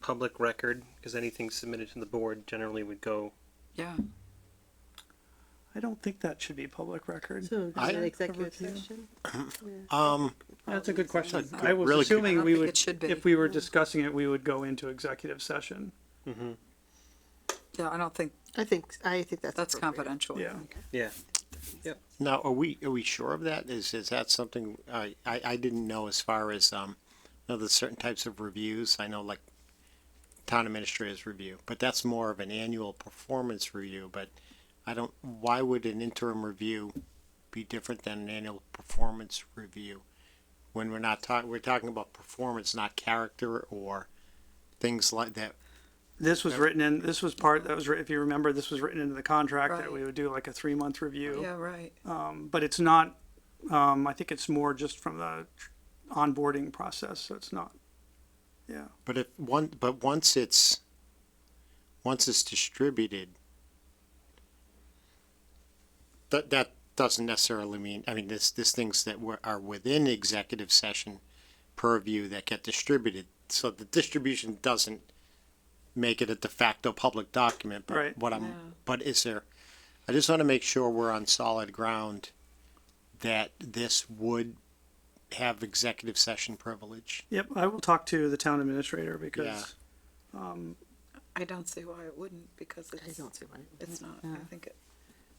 public record? Because anything submitted to the board generally would go. Yeah. I don't think that should be public record. So, I- an executive session? That's a good question. That's a I was really good- assuming I don't we think would, it should be. if we were discussing it, we would go into executive session. Yeah, I don't think I think that's that's appropriate. confidential. Yeah. Yeah. now, are we sure of that? Is that something I didn't know as far as there's certain types of reviews. I know like town administrators review, but that's more of an annual performance review. But I don't. Why would an interim review be different than an annual performance review? When we're not talking, we're talking about performance, not character or things like that. This was written in, this was part, that was, if you remember, this was written into the contract that Right. we would do like a 3-month review. Yeah, right. But it's not, I think it's more just from the onboarding process, so it's not, yeah. But once it's distributed, doesn't necessarily mean, I mean, this things that are within executive session purview that get distributed. So the distribution doesn't make it a de facto public document, but Right. but is there, I just want to make sure we're on solid ground that this would have executive session privilege. Yep, I will talk to the town administrator because, I don't see why it wouldn't, because I don't see why. it's not, Yeah. I think it,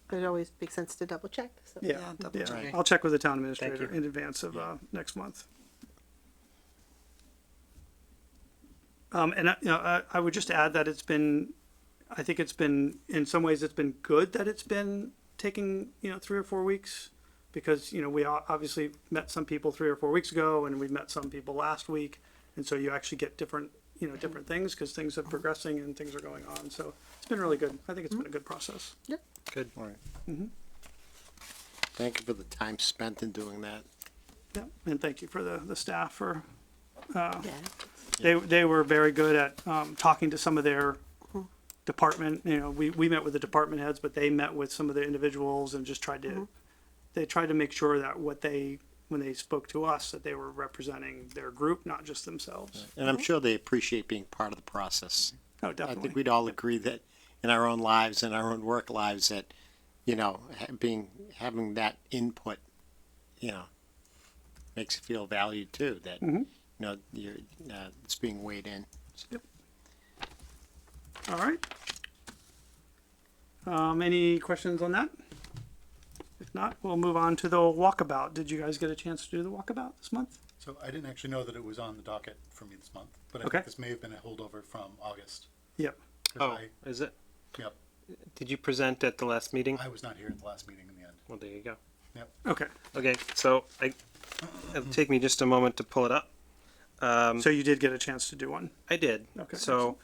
But it always makes sense to double check. So. yeah, Yeah, double yeah, check. I'll check with the town administrator you. in advance of, next month. And I would just add that I think it's been, in some ways, it's been good that it's been taking, 3 or 4 weeks. Because, we obviously met some people 3 or 4 weeks ago and we met some people last week. And so you actually get different things because things are progressing and things are going on. So it's been really good. I think it's been a good process. Good. All right. Thank you for the time spent in doing that. Yeah. And thank you for the staff for, Yeah. they were very good at, talking to some of their department, we met with the department heads, but they met with some of the individuals and just tried to, they tried to make sure that when they spoke to us, that they were representing their group, not just themselves. And I'm sure they appreciate being part of the process. Oh, I definitely. think we'd all agree that in our own lives and our own work lives that, having that input, makes you feel valued too, that, you're, it's being weighed in. All right. Any questions on that? If not, we'll move on to the walkabout. Did you guys get a chance to do the walkabout this month? So I didn't actually know that it was on the docket for me this month, but I Okay. think this may have been a holdover from August. Yep. 'Cause Oh, is it? Yep, Did you present at the last meeting? I was not here at the last meeting in the end. Well, there you go. Okay. Okay, so it'll take me just a moment to pull it up. So you did get a chance to do one. I did. Okay, So,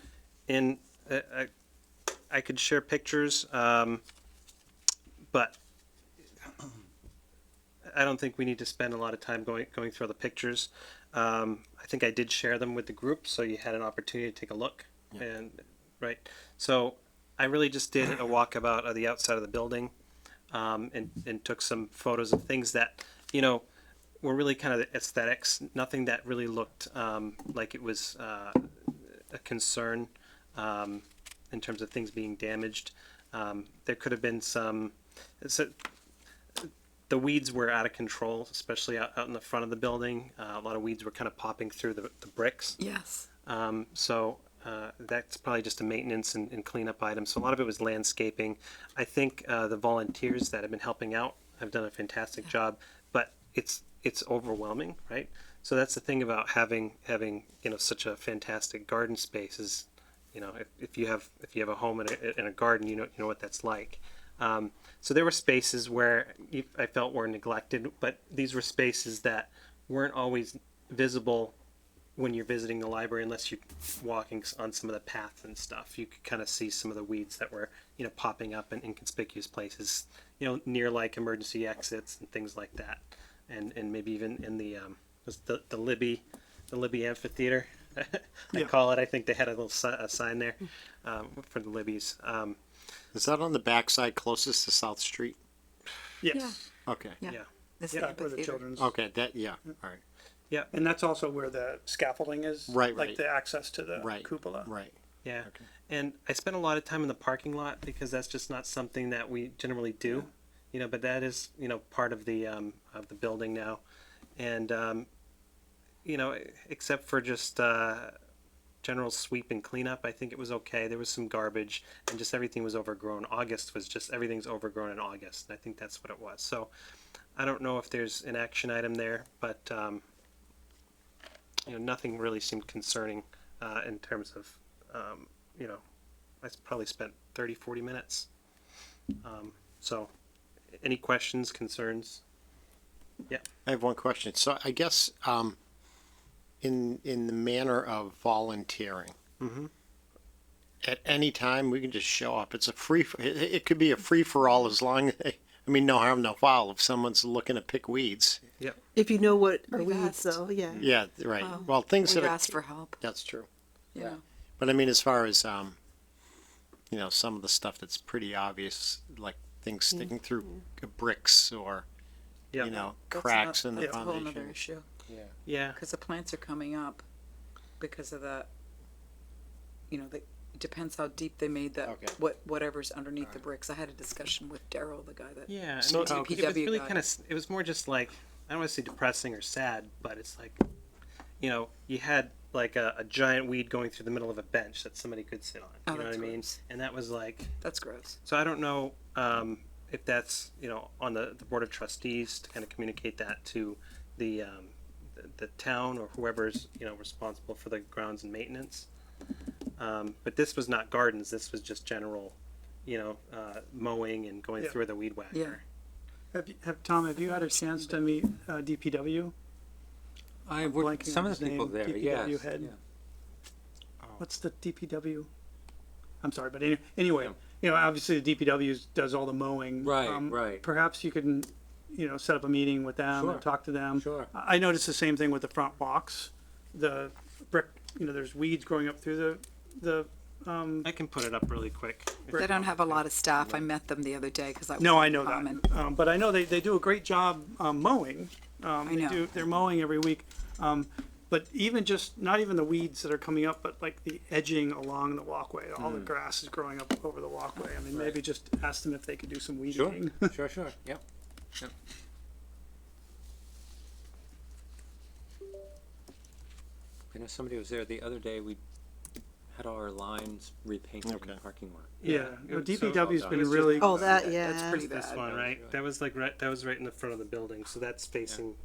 I could share pictures, but I don't think we need to spend a lot of time going through the pictures. I think I did share them with the group, so you had an opportunity to take a look. And right, so I really just did a walkabout of the outside of the building, and took some photos of things that were really kind of the aesthetics. Nothing that really looked like it was a concern in terms of things being damaged. There could have been some. The weeds were out of control, especially out in the front of the building. A lot of weeds were kind of popping through the bricks. yes. So that's probably just a maintenance and cleanup item. So a lot of it was landscaping. I think the volunteers that have been helping out have done a fantastic job, but it's overwhelming, right? So that's the thing about having such a fantastic garden space is, if you have a home in a garden, you know what that's like. So there were spaces where I felt were neglected, but these were spaces that weren't always visible when you're visiting the library unless you're walking on some of the paths and stuff. You could kind of see some of the weeds that were popping up in inconspicuous places, near like emergency exits and things like that, and maybe even in the Libby amphitheater. I call it. I think they had a little sign there for the Libbies. Is that on the backside closest to South Street? Yes. Okay. Yeah. Yeah. This Yeah, where the amphitheater. children's. Okay, all right. Yeah. And that's also where the scaffolding is. Right, Like right. the access to the Right. cupola. Right. Yeah, and I spent a lot of time in the parking lot because that's just not something that we generally do, but that is part of the building now, and except for just general sweep and cleanup, I think it was okay. There was some garbage and just everything was overgrown. August was just everything's overgrown in August, and I think that's what it was. So I don't know if there's an action item there, but nothing really seemed concerning in terms of I probably spent 30-40 minutes. So any questions, concerns? Yeah. I have one question. So I guess in the manner of volunteering, at any time we can just show up. It's a free. It could be a free for all as long as. No harm, no foul. If someone's looking to pick weeds. Yep. If you know what are We've weeds, asked. though, yeah. Yeah. Right. Well, things We've that are. asked for help, That's true. Yeah. But as far as some of the stuff that's pretty obvious, like things sticking through bricks or, Yeah. you know, That's cracks not- in the That's a whole nother foundation. issue, Yeah. because the plants are coming up because of the, it depends how deep they made the, Okay. whatever's underneath the bricks. I had a discussion with Daryl, the guy that. Yeah, So- it was DPW really guy. kind of. It was more just like, I don't want to say depressing or sad, but it's like, you had like a giant weed going through the middle of a bench that somebody could sit on. Oh, You know what that's I mean? gross. And that was like, That's gross. so I don't know if that's on the board of trustees to kind of communicate that to the town or whoever's responsible for the grounds and maintenance. But this was not gardens. This was just general, mowing and going Yeah. through the weed whacker. Yeah. Tom, have you had a chance to meet DPW? I blanking worked on some of his the people name, there. DPW Yes. head. Yeah. What's the DPW? I'm sorry, but anyway, Yeah. obviously the DPW does all the mowing. Right, right. Perhaps you can, set up a meeting with them Sure. and talk to them. Sure. I noticed the same thing with the front walks. The brick, there's weeds growing up through the I can put it up really quick. They don't have a lot of staff. I met them the other day because I was No, in I know common. that. But I know they do a great job mowing. know. They're mowing every week. But even not even the weeds that are coming up, but like the edging along the walkway, all the grass is growing up over the walkway. I mean, maybe just ask them if they could do some weed Sure. eating. Sure. Yep. Yep. I know somebody was there the other day. We had all our lines repainted in Okay. the parking lot. Yeah, it was DPW's so- been it was really. Oh, that, yeah. That's pretty This bad. one, right? really- That was that was right in the front of the building, so that's facing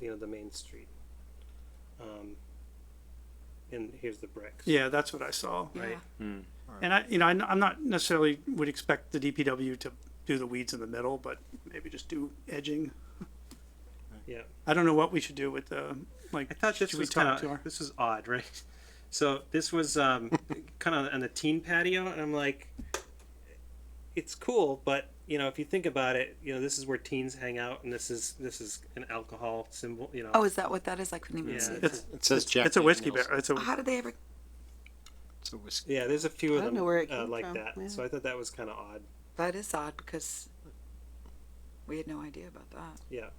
the main street. And here's the bricks. Yeah, that's what I saw. Right. Yeah. And I'm not necessarily would expect the DPW to do the weeds in the middle, but maybe just do edging. Yeah. I don't know what we should do with the I thought this should we was talk kind to her? of this was odd, right? So this was kind of on the teen patio, and I'm like, it's cool, but if you think about it, this is where teens hang out, and this is an alcohol symbol, Oh, is that what that is? I couldn't even Yeah, see It's that. It says Jack it's a whiskey Daniels. barrel. It's a How did they ever? It's a whiskey. Yeah, there's a few of I don't them know where it came like from, that. yeah. So I thought that was kind of odd. That is odd because we had no idea about that. Yeah,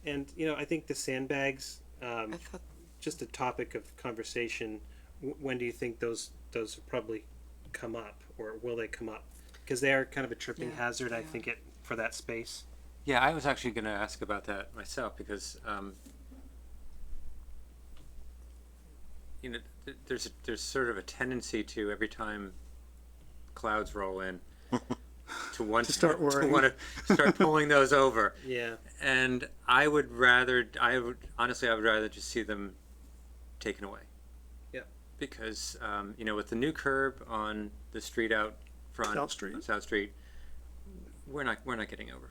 and I think the sandbags, I thought just a topic of conversation. When do you think those will probably come up, or will they come up? Because they are kind of a tripping Yeah, hazard, I yeah. think, for that space. Yeah, I was actually going to ask about that myself because, there's sort of a tendency to every time clouds roll in to want To start worrying. want to start pulling those over. Yeah, And I would honestly rather just see them taken away. Yeah. Because, with the new curb on the street out front, South Street. on South Street, we're not getting overflow.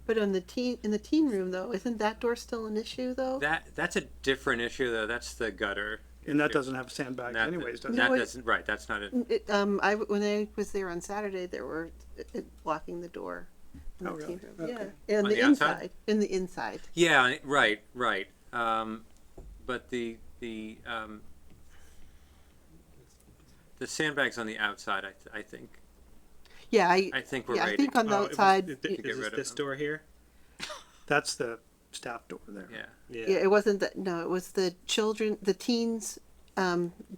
But in the teen room though, isn't that door still an issue though? That's a different issue though. That's the gutter. and that issue. doesn't have sandbags That- anyways, does that it? it? doesn't right. That's not it. When I was there on Saturday, there were blocking the door. In Oh, the really? teen room. Okay. Yeah, and On the the outside? inside, in the inside. Yeah. Right. But the sandbags on the outside, I think. Yeah, I think we're yeah, I ready. think on the Oh, it was- outside. Is get this rid of this them. door here? That's the staff door there. Yeah. Yeah. Yeah, it wasn't that. No, it was the teens'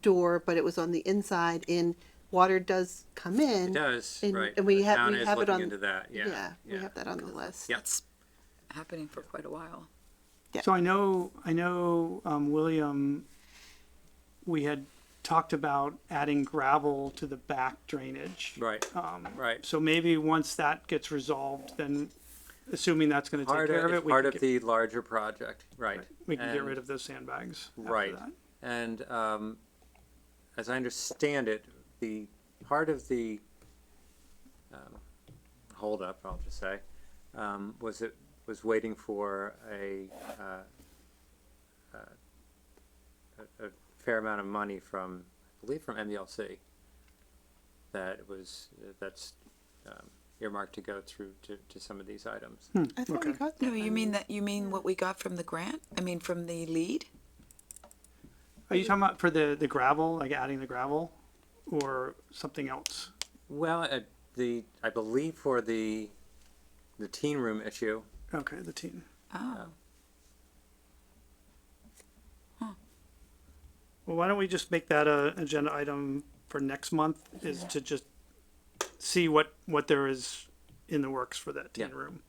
door, but it was on the inside. And water does come in. It does. And, right. and we The have town we is have it looking on. into that. Yeah. we have that on the list. Yeah. that's happening for quite a while. Yeah. So I know, William, we had talked about adding gravel to the back drainage. Right. Right. So maybe once that gets resolved, then assuming that's gonna take Part care of of it, it's we part can of get, the larger project. Right. we can get And- rid of those sandbags after Right. that. And as I understand it, the part of the holdup, I'll just say, was waiting for a fair amount of money from, I believe, from MULC. That's earmarked to go through to some of these items. I thought we got that. No, you mean that? You mean what we got from the grant? I mean, from the lead? Are you talking about for the gravel, like adding the gravel, or something else? Well, I believe for the the teen room issue. Okay, the teen. Oh, Well, why don't we just make that a agenda item for next month, is to just see what there is in the works for that teen Yeah. room.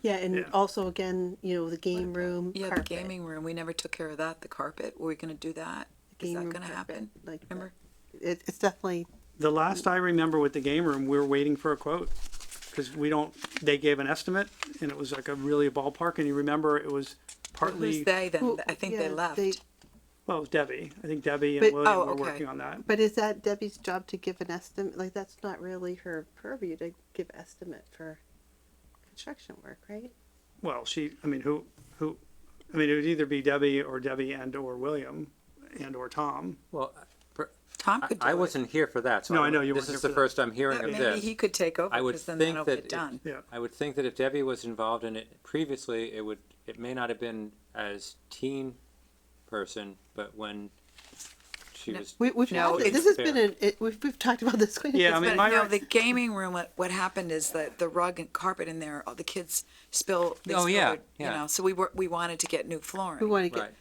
Yeah, and Yeah. also again, the game room yeah, carpet. the gaming room, we never took care of that, the carpet, were we gonna do that? Is Game that room gonna carpet, happen? Like, Remember? it's definitely, The last I remember with the game room, we were waiting for a quote, because they gave an estimate, and it was like a really ballpark, and you remember it was partly, Who's they then? Who- I think yeah, they left. well, it was Debbie. I think Debbie and But- William Oh, were okay. working on that. but is that Debbie's job to give an estimate? Like, that's not really her purview to give estimate for construction work, right? Well, it would either be Debbie and or William and or Tom. Well, Tom could do it. I wasn't here for that, so No, I know you this weren't is here the for that. first I'm hearing of Maybe this. he could take over, I would because then think that'll that get if- done. Yeah. I would think that if Debbie was involved in it previously, it may not have been as teen person, but when she No. was. We've No, had this it's has been we've talked about this quite a Yeah, bit. I mean, But my no, rec- the gaming room. What happened is that the rug and carpet in there, all the kids spill. They Oh, spill yeah, their- yeah. You know, so we wanted to get new flooring. We want to get, Right.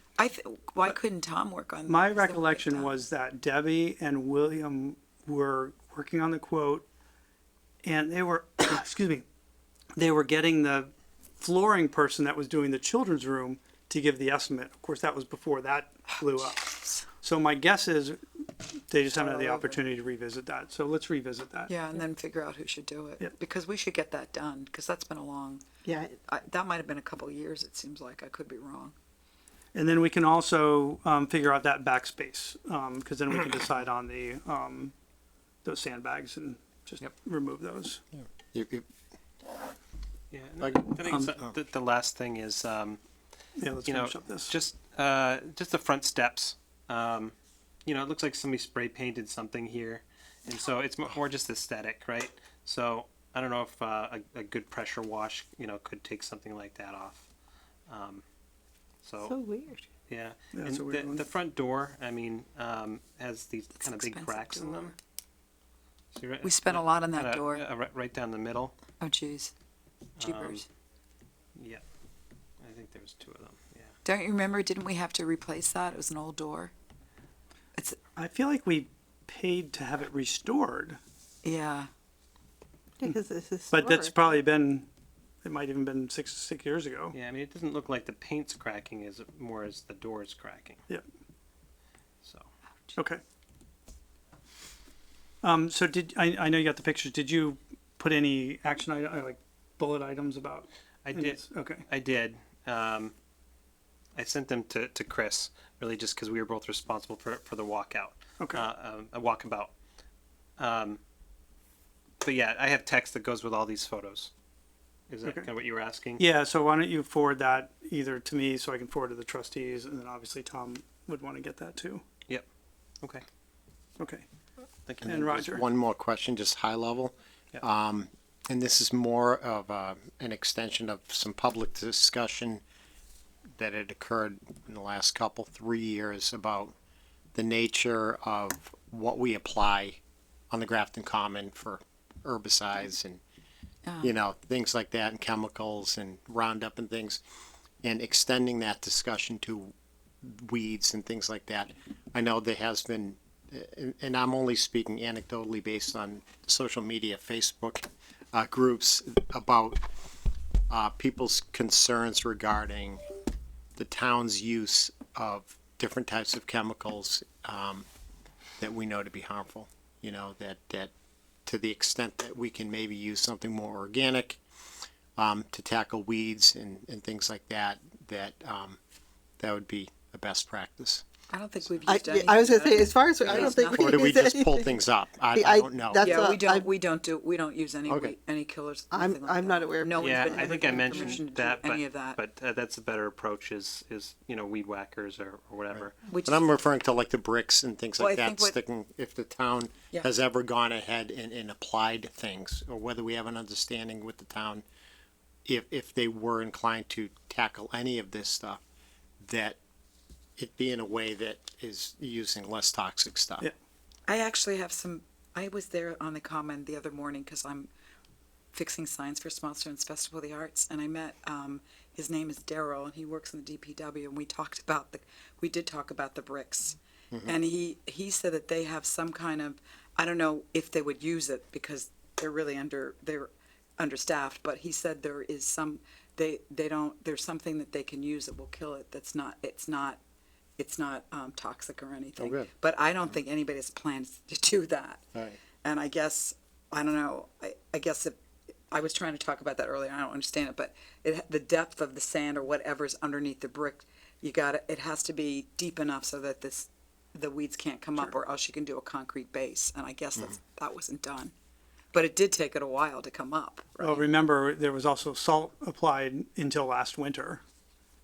Why couldn't Tom work on? My that? 'Cause then we'll get recollection done. was that Debbie and William were working on the quote, and they were, excuse me, they were getting the flooring person that was doing the children's room to give the estimate. Of course, that was before that blew up. So my guess is they just haven't had the All over. opportunity to revisit that. So let's revisit that. Yeah, and then figure out who should do it. Yep. Because we should get that done, because that's been a long, yeah, that might have been a couple of years, it seems like. I could be wrong. And then we can also figure out that backspace, because then we can decide on the those sandbags and just remove those. Yeah, Like- I think the last thing is, Yeah, let's you know, finish up this. just the front steps. You know, it looks like somebody spray painted something here, and so it's more just aesthetic, right? So I don't know if a good pressure wash, could take something like that off. so weird. Yeah, Yeah, and it's a weird one. the front door, has these kind of big expensive cracks in them. door. So you're right- We spent a lot on that kinda, door. right down the middle. Oh, jeez. Jeepers. Yeah, I think there was two of them. Yeah. Don't you remember, didn't we have to replace that? It was an old door. I feel like we paid to have it restored, Yeah. Because this is but that's historic. probably been, it might even been six years ago. Yeah, I mean, it doesn't look like the paint's cracking as more as the door's cracking. Yep. So. Okay. So I know you got the pictures. Did you put any action item, like bullet items about? I any of did. this? Okay. I did. I sent them to Chris, really just because we were both responsible for the walkout, Okay. a walkabout. But yeah, I have text that goes with all these photos. Is that Okay. kind of what you were asking? Yeah. So why don't you forward that either to me so I can forward to the trustees, and then obviously Tom would want to get that too. Yep. Okay. Okay. Thank And you. Just Roger. one more question, just high level. Yeah. And this is more of an extension of some public discussion that had occurred in the last 3 years about the nature of what we apply on the Grafton Common for herbicides and, things like that, and chemicals and Roundup and things, and extending that discussion to weeds and things like that. I know there has been, and I'm only speaking anecdotally based on social media, Facebook groups, about people's concerns regarding the town's use of different types of chemicals that we know to be harmful. That to the extent that we can maybe use something more organic to tackle weeds and things like that, that would be a best practice. I don't think we've I, used yeah, any. I was gonna say, as far as I don't There's think nothing. Or do we use just pull anything. things up? I I- don't know. that's- Yeah, a- we don't. I've- We don't use any Okay. any killers. I'm- nothing like I'm that. not aware of No one's Yeah, been I ever think I given permission mentioned to do that, any of that. but that's a better approach is weed whackers or whatever. We But I'm referring to like the bricks and things Well, like I that think what- sticking, if the town Yeah. has ever gone ahead and applied things, or whether we have an understanding with the town, if they were inclined to tackle any of this stuff, that it be in a way that is using less toxic stuff. Yeah. I actually have some. I was there on the common the other morning because I'm fixing signs for Small Students Festival of the Arts, and I met, his name is Daryl, and he works in the DPW, and we did talk about the bricks. And he said that they have some kind of, I don't know if they would use it because they're understaffed, but he said there is some, there's something that they can use that will kill it. It's not toxic or anything. good. But I don't think anybody has plans to do that. Right. And I guess, I don't know, I guess if, I was trying to talk about that earlier, I don't understand it, but the depth of the sand or whatever's underneath the brick, it has to be deep enough so that the weeds can't come up, or else you can do a concrete base. And I guess that wasn't done. But it did take it a while to come up, right? Well, remember, there was also salt applied until last winter.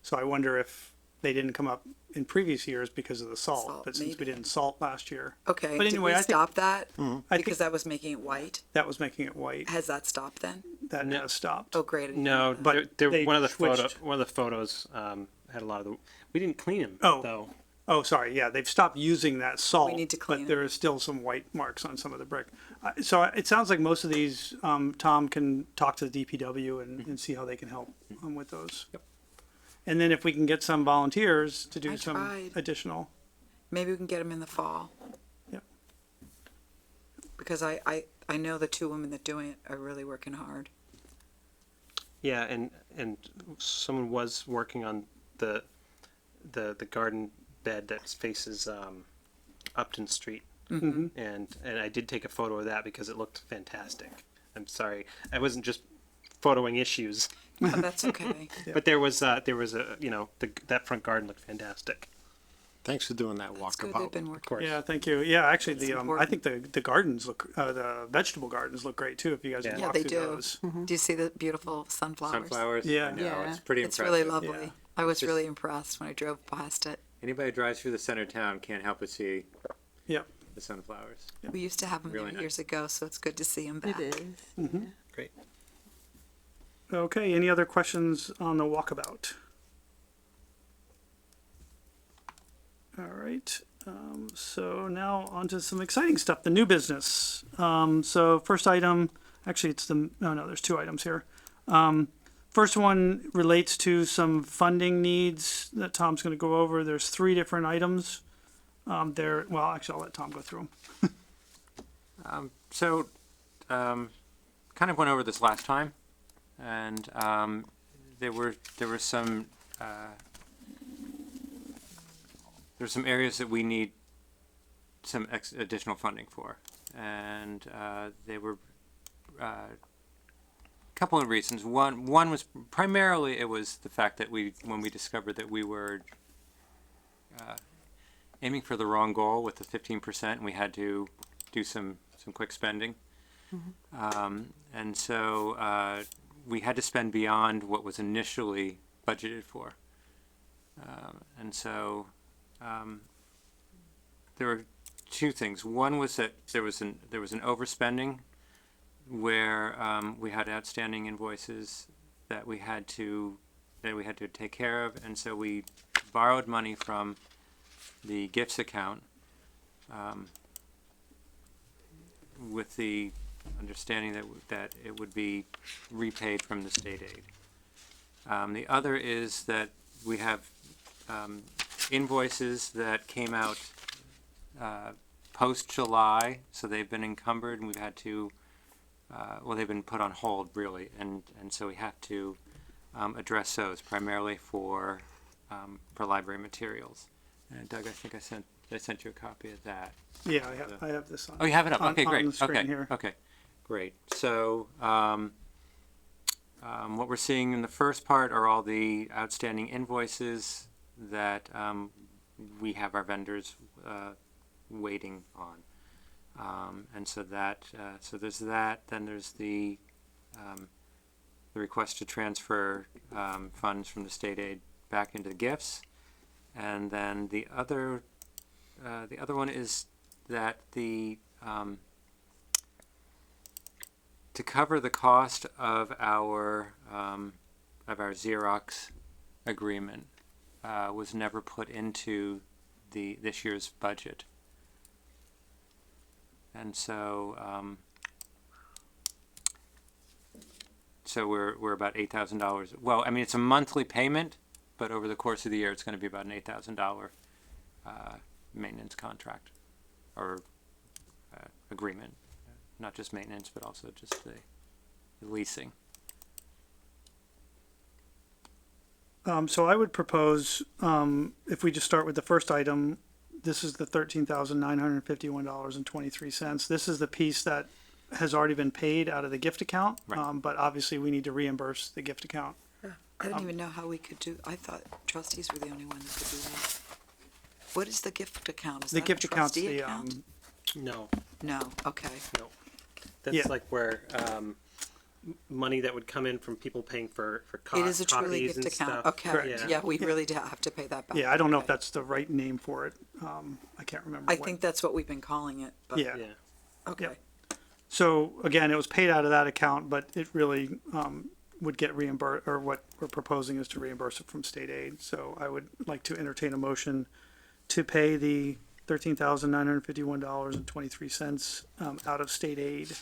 So I wonder if they didn't come up in previous years because of the salt, but since we maybe. didn't salt last year. Okay, But anyway, did I we think stop that? I Because think that was making it white? that was making it white. Has that stopped then? That has stopped. Oh, great. I didn't No, know that. But there, they one of the switched. photos had a lot of the. We didn't clean them Oh. though. Oh, sorry. Yeah, they've stopped using that salt. need to clean but it. there is still some white marks on some of the brick. So it sounds like most of these, Tom can talk to the DPW and see how they can help with those. Yep. And then if we can get some volunteers to do I some tried. additional. Maybe we can get them in the fall. Yep. Because I know the two women that doing it are really working hard. Yeah, and someone was working on the garden bed that faces Upton Street, and I did take a photo of that because it looked fantastic. I'm sorry, I wasn't just photoing issues, Oh, that's okay. but there was a that front garden looked fantastic. Thanks for doing that That's good. They've walkabout. been Of working. course. Yeah, thank you. Yeah, actually, That's I important. think the gardens look, the vegetable gardens look great too. If you guys can Yeah, walk they through do. those. Do you see the beautiful sunflowers? Sunflowers. Yeah. I know, Yeah, it's pretty it's impressive. really lovely. Yeah. I was Just- really impressed when I drove past it. Anybody who drives through the center of town can't help but see Yep. the sunflowers. We used to have them Really there nice. years ago, so it's good to see them back. It is. Great. Okay. Any other questions on the walkabout? All right. So now on to some exciting stuff, the new business. So first item, actually there's two items here. First one relates to some funding needs that Tom's going to go over. There's three different items. Well, actually, I'll let Tom go through them. So, kind of went over this last time, and there were some there's some areas that we need some additional funding for, and they were a couple of reasons. One was primarily it was the fact that when we discovered that we were aiming for the wrong goal with the 15%, and we had to do some quick spending. And so we had to spend beyond what was initially budgeted for. And so there were two things. One was that there was an overspending where we had outstanding invoices that we had to take care of, and so we borrowed money from the gifts account with the understanding that it would be repaid from the state aid. The other is that we have invoices that came out post-July, so they've been encumbered, and we've had to, they've been put on hold, really, and so we have to address those primarily for library materials. And Doug, I think I sent you a copy of that. Yeah, I have this on. Oh, you have it up. On- Okay, on great. the screen Okay, here. okay, great. So, what we're seeing in the first part are all the outstanding invoices that we have our vendors waiting on, and so so there's that. Then there's the request to transfer funds from the state aid back into the gifts, and then the other one is that to cover the cost of our Xerox agreement was never put into this year's budget, and so so we're about $8,000. Well, I mean, it's a monthly payment, but over the course of the year, it's going to be about an $8,000 maintenance contract or agreement, not just maintenance, but also just the leasing. So I would propose, if we just start with the first item, this is the $13,951.23. This is the piece that has already been paid out of the gift account. Right. But obviously we need to reimburse the gift account. I didn't even know how we could do, I thought trustees were the only one that could do that. What is the gift account? Is The that a gift account's trustee the, account? No, No, okay. no. That's Yeah. like where, money that would come in from people paying for It is a truly copies gift and account, stuff. okay. Correct. Yeah, we really do have to pay that back. yeah, I don't know if Okay. that's the right name for it. I can't remember. I what- think that's what we've been calling it, but, Yeah. Yeah. okay. So again, it was paid out of that account, but it really, would get reimbursed, or what we're proposing is to reimburse it from state aid. So I would like to entertain a motion to pay the $13,951.23 out of state aid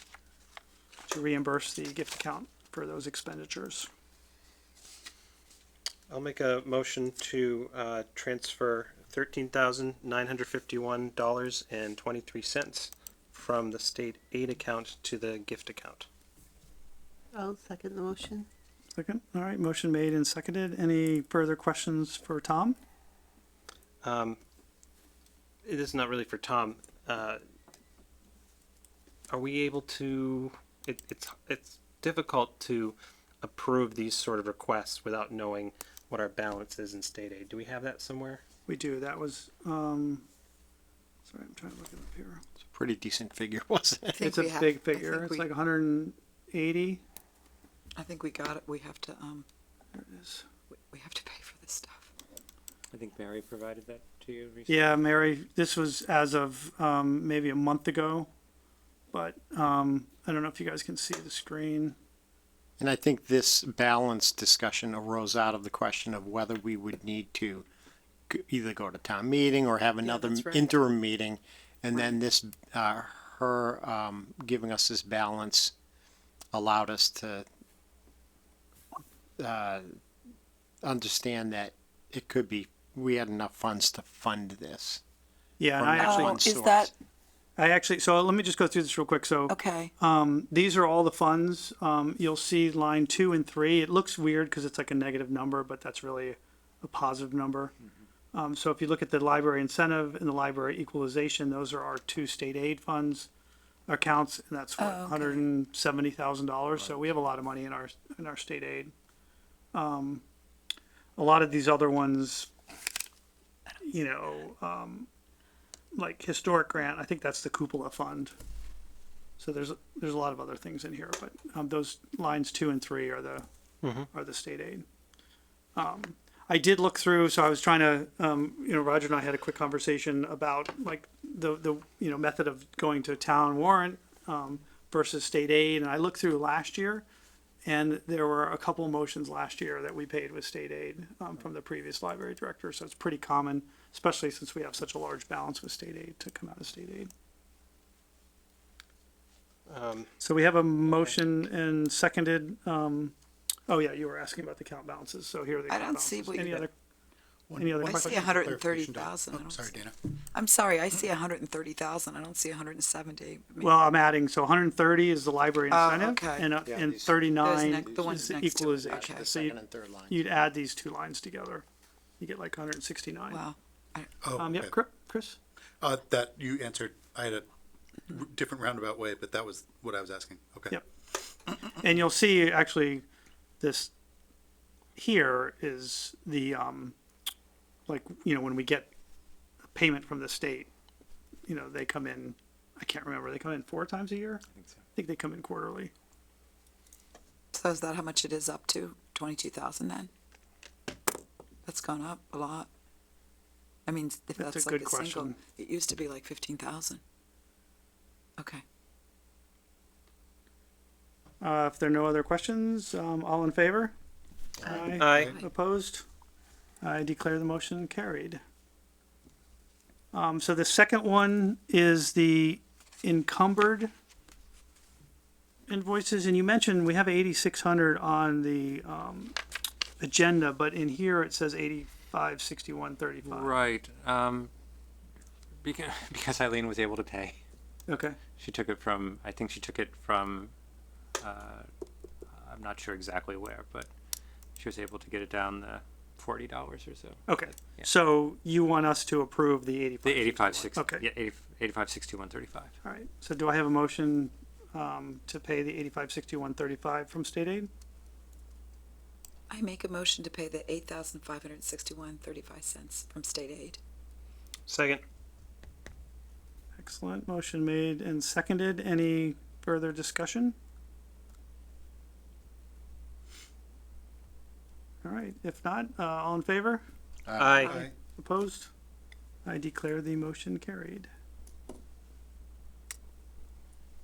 to reimburse the gift account for those expenditures. I'll make a motion to transfer $13,951.23 from the state aid account to the gift account. I'll second the motion. Second, all right, motion made and seconded. Any further questions for Tom? It is not really for Tom. Are we able to? It's difficult to approve these sort of requests without knowing what our balance is in state aid. Do we have that somewhere? We do, that was, sorry, I'm trying to look it up here. It's a pretty decent figure, wasn't I it? think It's a we have- big I figure, think it's we- like 180, I think we got it, we have to, there it is. we have to pay for this stuff. I think Mary provided that to you recently. Yeah, Mary, this was as of maybe a month ago, but I don't know if you guys can see the screen. And I think this balance discussion arose out of the question of whether we would need to either go to town meeting or have another that's right. interim meeting. And then this, her giving us this balance allowed us to understand that it could be, we had enough funds to fund this. Yeah, and From I that actually, one Oh, is source. that, so let me just go through this real quick. So okay, these are all the funds. You'll see line 2 and 3. It looks weird because it's like a negative number, but that's really a positive number. So if you look at the library incentive and the library equalization, those are our 2 state aid funds accounts, and that's what, Oh, okay. $170,000. So we have a lot of money in our state aid. A lot of these other ones, you know, like historic grant, I think that's the cupola fund. So there's a lot of other things in here, but those lines 2 and 3 are the state aid. I did look through, so I was trying to, Roger and I had a quick conversation about like the method of going to town warrant versus state aid, and I looked through last year, and there were a couple motions last year that we paid with state aid from the previous library director, so it's pretty common, especially since we have such a large balance with state aid, to come out of state aid. So we have a motion and seconded. Oh yeah, you were asking about the account balances. So here are the I account don't see balances. what Any you- other? Any other I questions? see $130,000. I Oh, don't sorry, see- Dana. I'm sorry, I see 130,000, I don't see 170. Maybe- Well, I'm adding, so 130 is the library Oh, incentive, okay. and 39 Those the ones is the next to it, equalization. okay. The So second and third line. you'd add these 2 lines together, you get like 169. Wow, Oh, Yep, okay. Chris? That you answered, I had a different roundabout way, but that was what I was asking. Okay. Yep. And you'll see actually this here is the when we get a payment from the state, they come in, I can't remember, they come in 4 times a year? I think so. I think they come in quarterly. so is that how much it is up to? 22,000 then? That's gone up a lot. I mean, if That's a that's like good a single, question. it used to be like 15,000. Okay, If there are no other questions, all in favor? Aye. Opposed? I declare the motion carried. So the second one is the encumbered invoices, and you mentioned we have 8,600 on the agenda, but in here it says 856135. Right. Because Eileen was able to pay. Okay. She took it from, I think she took it from, I'm not sure exactly where, but she was able to get it down the $40 or so. Okay. Yeah. So you want us to approve the 85? The 8560. Okay. Yeah, 856135. All right. So do I have a motion to pay the 856135 from state aid? I make a motion to pay the $8,561.35 from state aid. Second. Excellent. Motion made and seconded. Any further discussion? All right. If not, all in favor? Aye. Opposed? I declare the motion carried.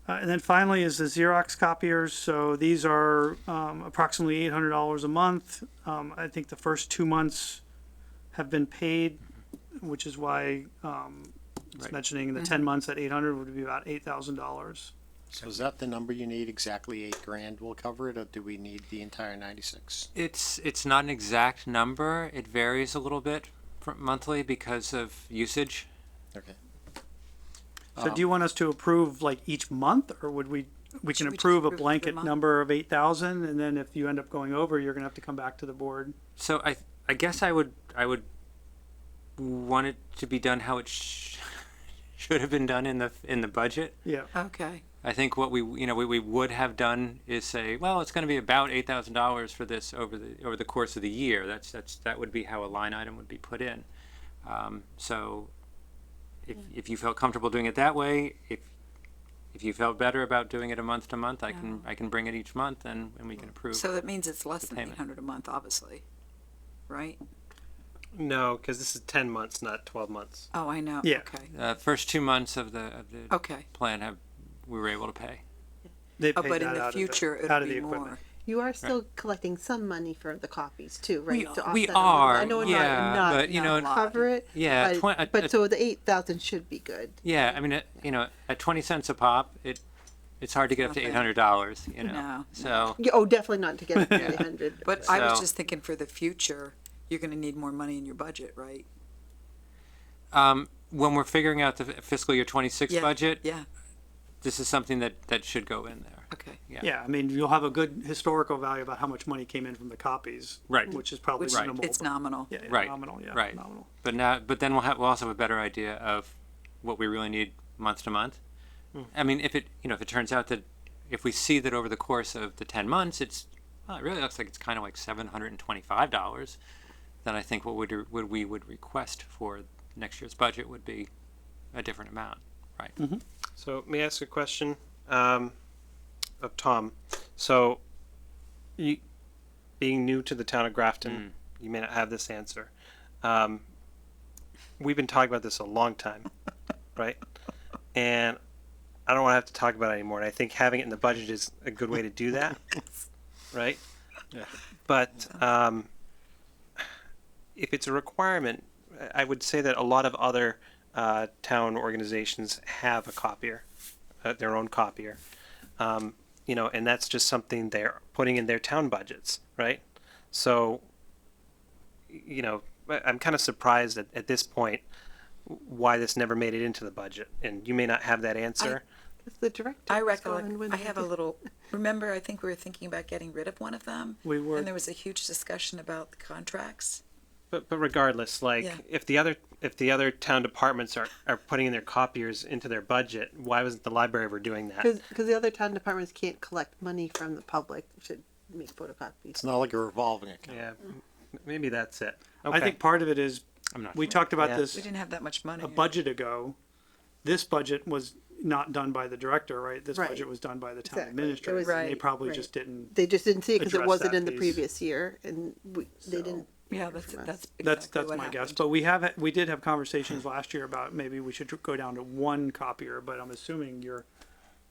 And then finally is the Xerox copiers. So these are approximately $800 a month. I think the first 2 months have been paid, which is why it's Right. mentioning the 10 months at 800 would be about $8,000. So is that the number you need? Exactly 8 grand will cover it, or do we need the entire 96? It's not an exact number. It varies a little bit monthly because of usage. Okay. So do you want us to approve like each month, or would we can we just approve a approve it for the blanket month? number of 8,000, and then if you end up going over, you're gonna have to come back to the board? So I guess I would want it to be done how it should have been done in the budget. Yeah. Okay. I think what we would have done is say, well, it's going to be about $8,000 for this over the course of the year. That would be how a line item would be put in. So if you felt comfortable doing it that way, if you felt better about doing it a month to month, I can bring it each month and we can approve. So that means it's less than payment. 800 a month, obviously, right? No, because this is 10 months, not 12 months. Oh, I know. Yeah. Okay. First 2 months of the Okay. plan we were able to pay. They Oh, paid but in that the out of future, out it'll of the be equipment. more. You are still collecting some money for the copies too, right? To We offset a little bit. are, I know yeah, not but you know, not cover it. yeah, but so the 8,000 should be good. yeah. I mean, at 20 cents a pop, it's hard to get up to Nothing. $800. No, So Yeah, oh, definitely not to get to 800. But I was So- just thinking for the future, you're going to need more money in your budget, right? when we're figuring out the fiscal year 26 Yeah. budget, Yeah. this is something that should go in there. Okay. Yeah, I mean, you'll have a good historical value about how much money came in from the copies. Right. Which is probably Which reasonable. it's nominal. Yeah, Right. nominal, yeah, Right. nominal. But then we'll also have a better idea of what we really need month to month. I mean, if it turns out that if we see that over the course of the 10 months, it really looks like it's kind of like $725, then I think what we would request for next year's budget would be a different amount, right? So may I ask a question of Tom? So, you being new to the town of Grafton, you may not have this answer. We've been talking about this a long time, right? And I don't want to have to talk about it anymore. And I think having it in the budget is a good way to do that, right? Yeah. But if it's a requirement, I would say that a lot of other town organizations have a copier, their own copier. And that's just something they're putting in their town budgets, right? So, I'm kind of surprised at this point why this never made it into the budget. And you may not have that answer. It's the director. I was gone recollect, when I they have a did- little, remember, I think we were thinking about getting rid of one of them? We were. And there was a huge discussion about the contracts. But regardless, like Yeah. if the other town departments are putting in their copiers into their budget, why wasn't the library ever doing that? Because the other town departments can't collect money from the public to make photocopies. It's not like a revolving account. Yeah, maybe that's it. I Okay. think part of it is, I'm not we sure. talked about Yeah. this We didn't have that much money. a budget ago. This budget was not done by the director, right? This Right. budget was done by the town Exactly. It administrator. was- and They Right, probably right. just didn't. They just didn't see it because it Address wasn't that in the piece. previous year, and they So- didn't. Yeah, hear that's from us. exactly That's what my guess. happened. But we did have conversations last year about maybe we should go down to one copier, but I'm assuming you're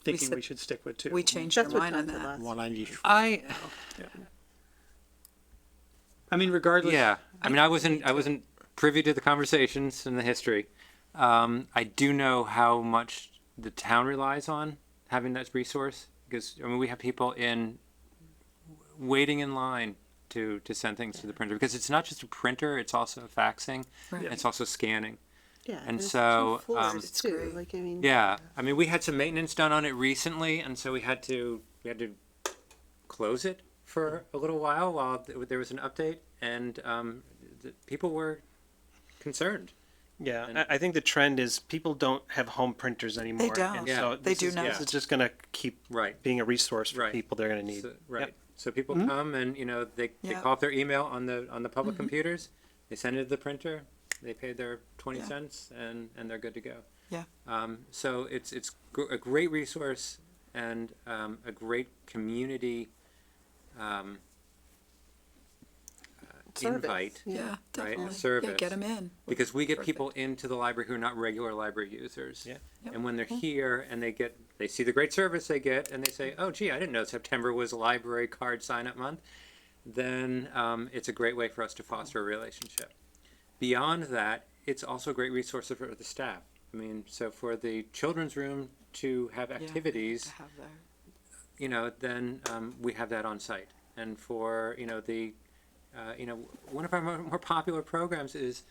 thinking said- we should stick with two. We changed our That's what mind on Tom said that. last. One on each. I mean, regardless. Yeah, I mean, I wasn't privy to the conversations and the history. I do know how much the town relies on having that resource because I mean we have people waiting in line to send things to the printer, because it's not just a printer, it's also faxing, Right. it's also scanning. Yeah. And it's so, 2 floors It's too. great. Like, I mean. Yeah, I mean we had some maintenance done on it recently, and so we had to close it for a little while there was an update, and people were concerned. Yeah, And- I think the trend is people don't have home printers anymore. don't. And Yeah. so They this do is, not. This is just going to keep Right. being a resource for Right. people they're going to need. So, right. Yep. So people come and they Yeah. call up their email on the public computers. They send it to the printer. They pay their 20 cents and they're good to go. Yeah. So it's a great resource and a great community invite. Yeah, definitely. A service. Yeah, get them in. Because we get Perfect. people into the library who are not regular library users. Yeah. Yep. And when they're here and they see the great service they get and they say, oh gee, I didn't know September was library card sign up month, then it's a great way for us to foster a relationship. Beyond that, it's also a great resource for the staff. I mean, so for the children's room to have Yeah, activities, to have that. then we have that on site. And for, one of our more popular programs is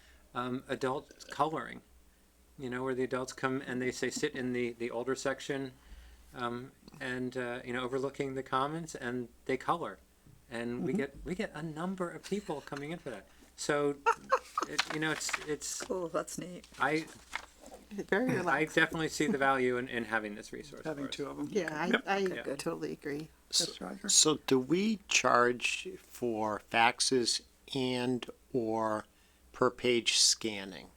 adult coloring, where the adults come and they say sit in the older section overlooking the commons, and they color. And we get a number of people coming in for that. So, it's Cool, that's neat. I Very relaxed. definitely see the value in having this resource. Having for us. 2 of them. Yeah, Yep. I Good. totally agree. Yes, Roger. So do we charge for faxes and or per page scanning?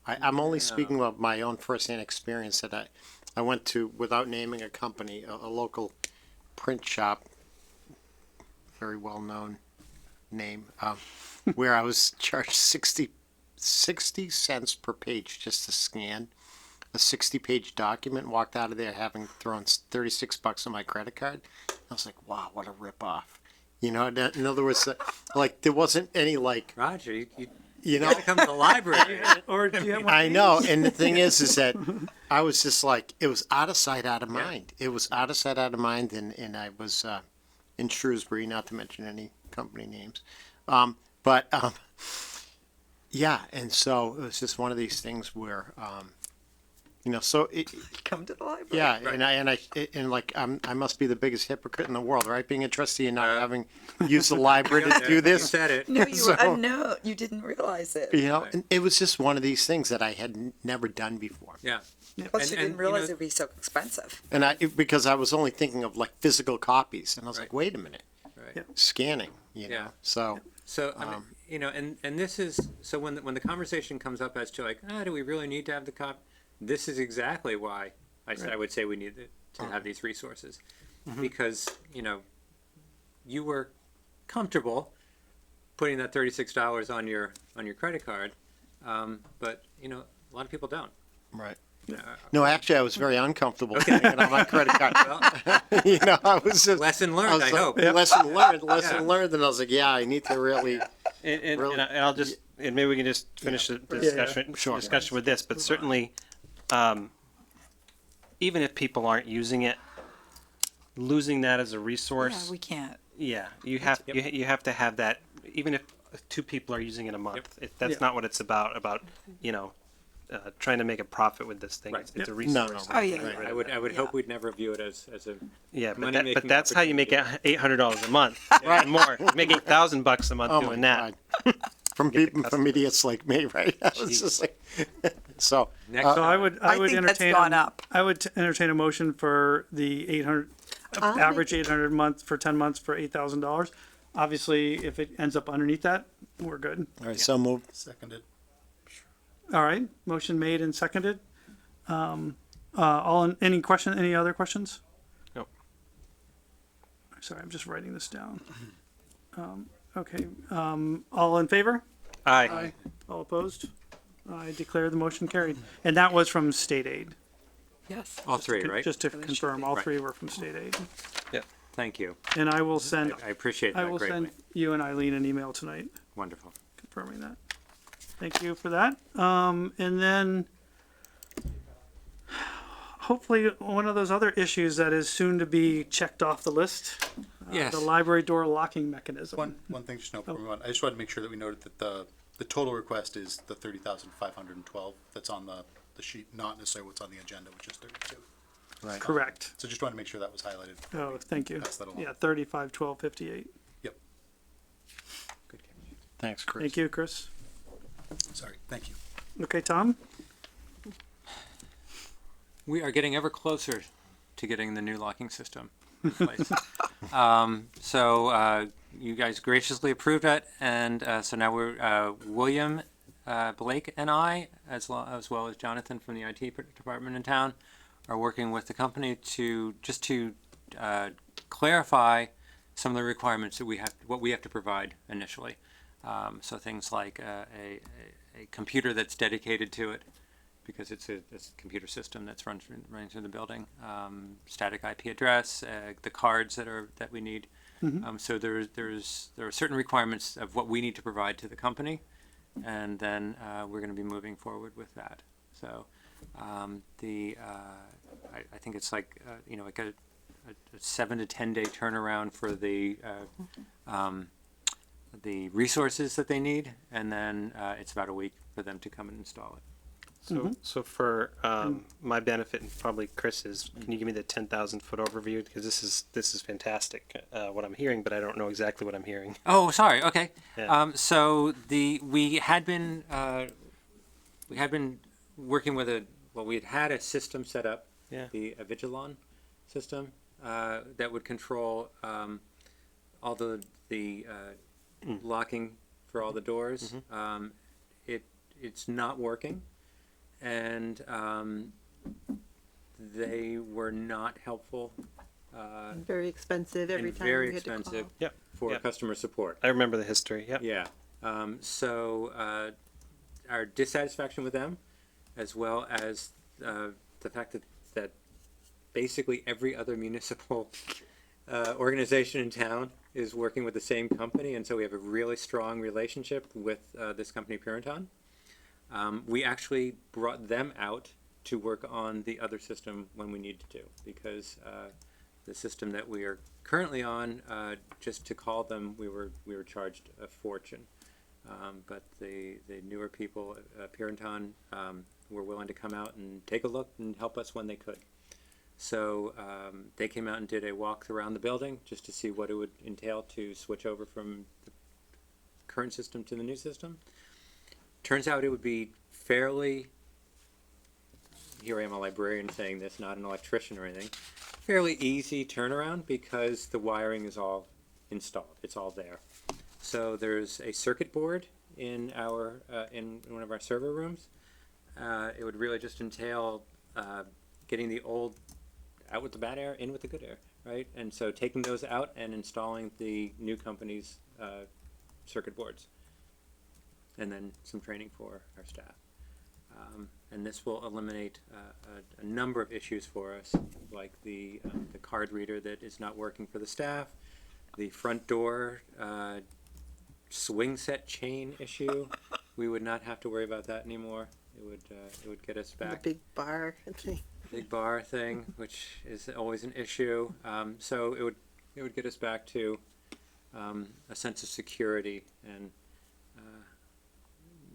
I'm only speaking about my own firsthand experience that I went to, without naming a company, a local print shop, very well-known name, where I was charged 60 cents per page just to scan a 60-page document, walked out of there having thrown $36 on my credit card. I was like, wow, what a ripoff. In other words, like, there wasn't any, like, Roger, you you know, gotta come to the library. Or do you have one? I know. And the thing is that I was just like, it was out of sight, out of mind. It was out of sight, out of mind. And I was in Shrewsbury, not to mention any company names. Yeah. And so it was just one of these things where, so Come to the library. yeah. I must be the biggest hypocrite in the world, right? Being a trustee and not having used the library to do You this. said it. No, you So- no, you didn't realize it. And it was just one of these things that I had never done before. Yeah. Plus, you and, didn't realize you know- it'd be so expensive. And because I was only thinking of like physical copies, and I was Right. like, wait a minute, Right. Yeah. scanning, Yeah. So So I mean, and this is so when the conversation comes up as to like, do we really need to have the cop? This is exactly why I would say we need to have these resources, because you were comfortable putting that $36 on your credit card, but a lot of people don't. right. No, actually, I was very uncomfortable putting it on my credit card. I was just Lesson learned, I was I like, hope. lesson learned, and I was like, yeah, I need to really. And Really? I'll just, and maybe we can just finish the discussion, Sure. discussion with this, but certainly, even if people aren't using it, losing that as a Yeah, resource, we can't. you have to have that, even if 2 people are using it a month. That's Yeah. not what it's about, trying to make a profit with this thing. Right. It's a No, resource. Oh, yeah, Right. yeah. I would Yeah. hope we'd never view it as a Yeah, money-making but that's how you make $800 a month. Right. More. You make $8,000 a month Oh my doing that. God. From idiots like me, right? I was just like, so. next. So I would think that's entertain, gone up. I would entertain a motion for the 800, average 800 month for 10 months for $8,000. Obviously, if it ends up underneath that, we're good. All right, so moved. Seconded. All right, motion made and seconded. Any other questions? Nope. Sorry, I'm just writing this down. Okay, all in favor? Aye. All opposed? I declare the motion carried. And that was from state aid. Yes. All three, right? Just to confirm, all Right. 3 were from state aid. Thank you. And I will send, I appreciate I that will greatly. send you and Eileen an email tonight Wonderful. confirming that. Thank you for that. And then hopefully one of those other issues that is soon to be checked off the list. Yes. The library door locking mechanism. One thing just note for everyone, I just wanted to make sure that we noted that the total request is the 30,512 that's on the sheet, not necessarily what's on the agenda, which is 32. Right. Correct. So just wanted to make sure that was highlighted. Oh, thank you. Pass that along. Yeah, 35, 12, 58. Yep, Good catch. Thanks, Chris. Thank you, Chris. sorry, thank you. Okay, Tom? We are getting ever closer to getting the new locking system in place. So you guys graciously approved it, and so now we're William, Blake, and I, as well as Jonathan from the IT department in town, are working with the company to clarify some of the requirements that what we have to provide initially. So things like a computer that's dedicated to it, because it's a computer system that's running through the building. Static IP address, the cards that we need. So there are certain requirements of what we need to provide to the company, and then we're going to be moving forward with that. So I think it's like like a 7 to 10 day turnaround for the resources that they need, and then it's about a week for them to come and install it. So for my benefit and probably Chris's, can you give me the 10,000-foot overview, because this is fantastic what I'm hearing, but I don't know exactly what I'm hearing. Oh, sorry. Okay. Yeah. So we had been working with we had a system set up, Yeah. the Avigilon system that would control all the locking for all the doors. It's not working, and they were not helpful. Very expensive every and time very we had to expensive call. Yep. for Yep. customer support. I remember the history. Yep. Yeah. So our dissatisfaction with them, as well as the fact that basically every other municipal organization in town is working with the same company, and so we have a really strong relationship with this company, Puriton. We actually brought them out to work on the other system when we needed to, because the system that we are currently on, just to call them, we were charged a fortune. But the newer people, Puriton, were willing to come out and take a look and help us when they could. So they came out and did a walk around the building just to see what it would entail to switch over from the current system to the new system. Turns out it would be fairly, here I am, a librarian saying this, not an electrician or anything, fairly easy turnaround, because the wiring is all installed. It's all there. So there's a circuit board in our in one of our server rooms. It would really just entail getting the old out with the bad air, in with the good air, right? And so taking those out and installing the new company's circuit boards, and then some training for our staff. And this will eliminate a number of issues for us, like the card reader that is not working for the staff, the front door swing set chain issue. We would not have to worry about that anymore. It would get us The back. big bar thing. Big bar thing, which is always an issue. So it would get us back to a sense of security, and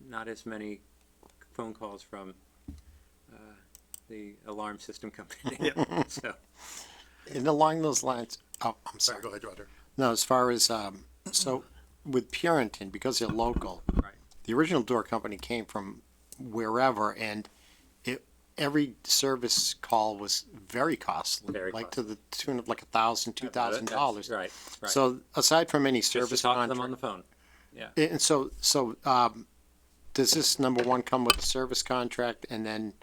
not as many phone calls from the alarm system company. So And along those lines, oh, I'm Sorry, sorry. go ahead, Roger. No, as far as, so with Puriton, because they're local, right. the original door company came from wherever, and every service call was very costly, Very like to the tune of like $1,000, $2,000. That's right. Right. So aside from any just to service talk to them on contract, the phone. Yeah. and so does this number one come with a service contract? And then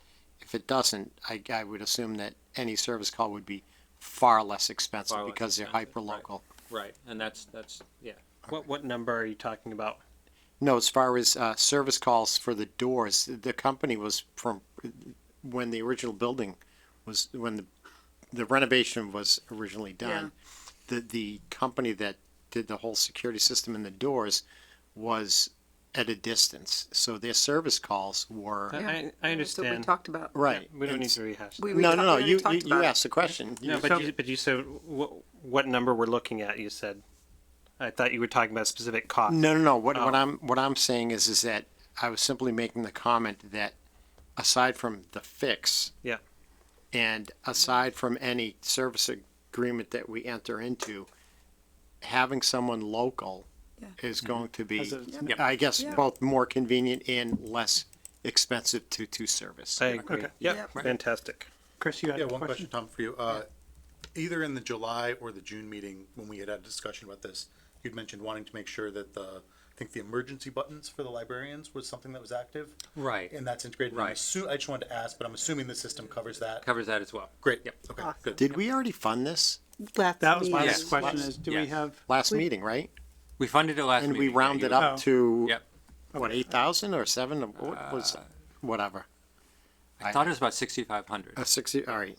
if it doesn't, I would assume that any service call would be far less expensive Far less because they're expensive, hyper local. Right. And that's yeah. What number are you talking about? No, as far as service calls for the doors, the company was from when the original building was, when the renovation was originally done. The company that did the whole security system in the doors was at a distance, so their service calls were I That's what we understand. talked about. right. We don't And need to rehash. We no, no, no. already You talked you about it. asked the question. No, You- but you said what number we're looking at. You said. I thought you were talking about a specific cost. no, no, no. What Oh. what I'm saying is that I was simply making the comment that aside from the fix Yeah. and aside from any service agreement that we enter into, having someone local Yeah. is going to be, As a- Yep. I guess, Yeah. both more convenient and less expensive to service. I agree. Okay. Yep. Yep. Fantastic. Chris, you had Yeah, a one question? question, Tom, for you. Either in the July or the June meeting, when we had a discussion about this, you'd mentioned wanting to make sure that I think the emergency buttons for the librarians was something that was active, Right. and that's integrated. And Right. I just wanted to ask, but I'm assuming the system covers that. Covers that as well. Great. Yep. Okay, good. Did we already fund this Last That was my meeting. next Yes. question Last- is, do we yes. have, last meeting, right? We funded it last And meeting. we rounded yeah, up Oh. to Yep. what, 8,000 or 7? What was whatever? I thought it was about 6,500. 60. All right.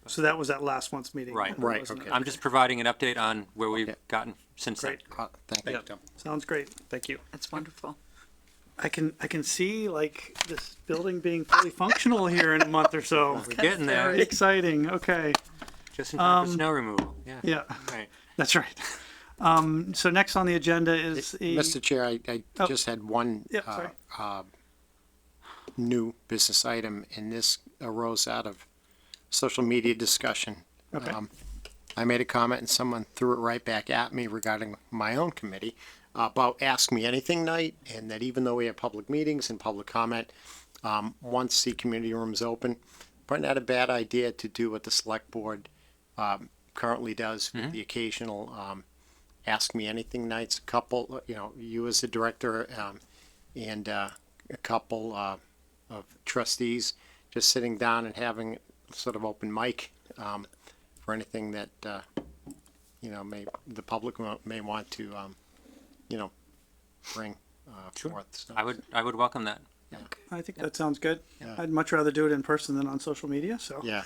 so that was at last month's meeting? Right. That Right, wasn't okay. it? I'm just providing an update on where we've Okay. gotten since then. Great. Thank Thank you. you, Tom. Sounds great. Thank you. That's wonderful. I can see like this building being fully functional here in a month or so. We're getting there. Very exciting. Okay. Just in time for snow removal. Yeah. Yeah, Right. that's right. So next on the agenda is the, Mr. Chair, I Oh. just had one Yep, sorry. new business item, and this arose out of social media discussion. Okay. I made a comment and someone threw it right back at me regarding my own committee about Ask Me Anything night, and that even though we have public meetings and public comment, once the community room's open, probably not a bad idea to do what the select board currently does with the occasional Ask Me Anything nights. A couple, you as the director and a couple of trustees just sitting down and having sort of open mic for anything that the public may want to bring forth. So, I would welcome that. I think that sounds good. I'd much rather do it in person than on social media, so. yeah.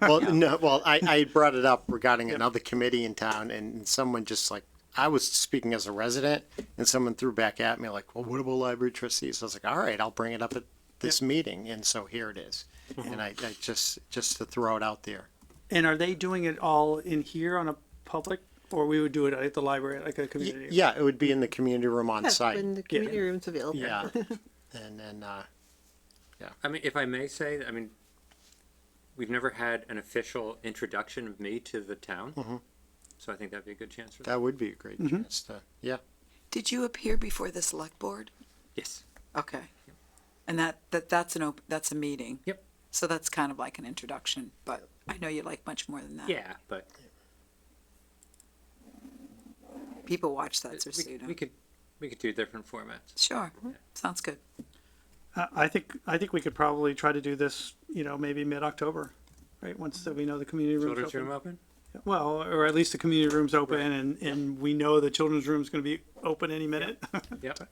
Well, no. Well, I brought it up regarding another committee in town, and someone just like, I was speaking as a resident, and someone threw back at me like, "Well, what about library trustees?" I was like, "All right, I'll bring it up at this meeting," and so here it is. And I just to throw it out there. And are they doing it all in here on a public, or we would do it at the library, like a community? Yeah, it would be in the community room on Yeah, site. when the community room's available. Yeah, and then I mean, if I may say, I mean, we've never had an official introduction of me to the town. So I think that'd be a good chance for that. that would be a great chance to. Yeah. Did you appear before the select board? Yes. Okay. And that's a meeting. Yep. So that's kind of like an introduction, but I know you like much more than that. Yeah, but People watch that, Sursudo. we could do different formats. Sure. Sounds good. I think we could probably try to do this, maybe mid-October, right? Once we know the community room's Children's open. room open? Well, or at least the community room's open and we know the children's room's gonna be open any minute. Yep.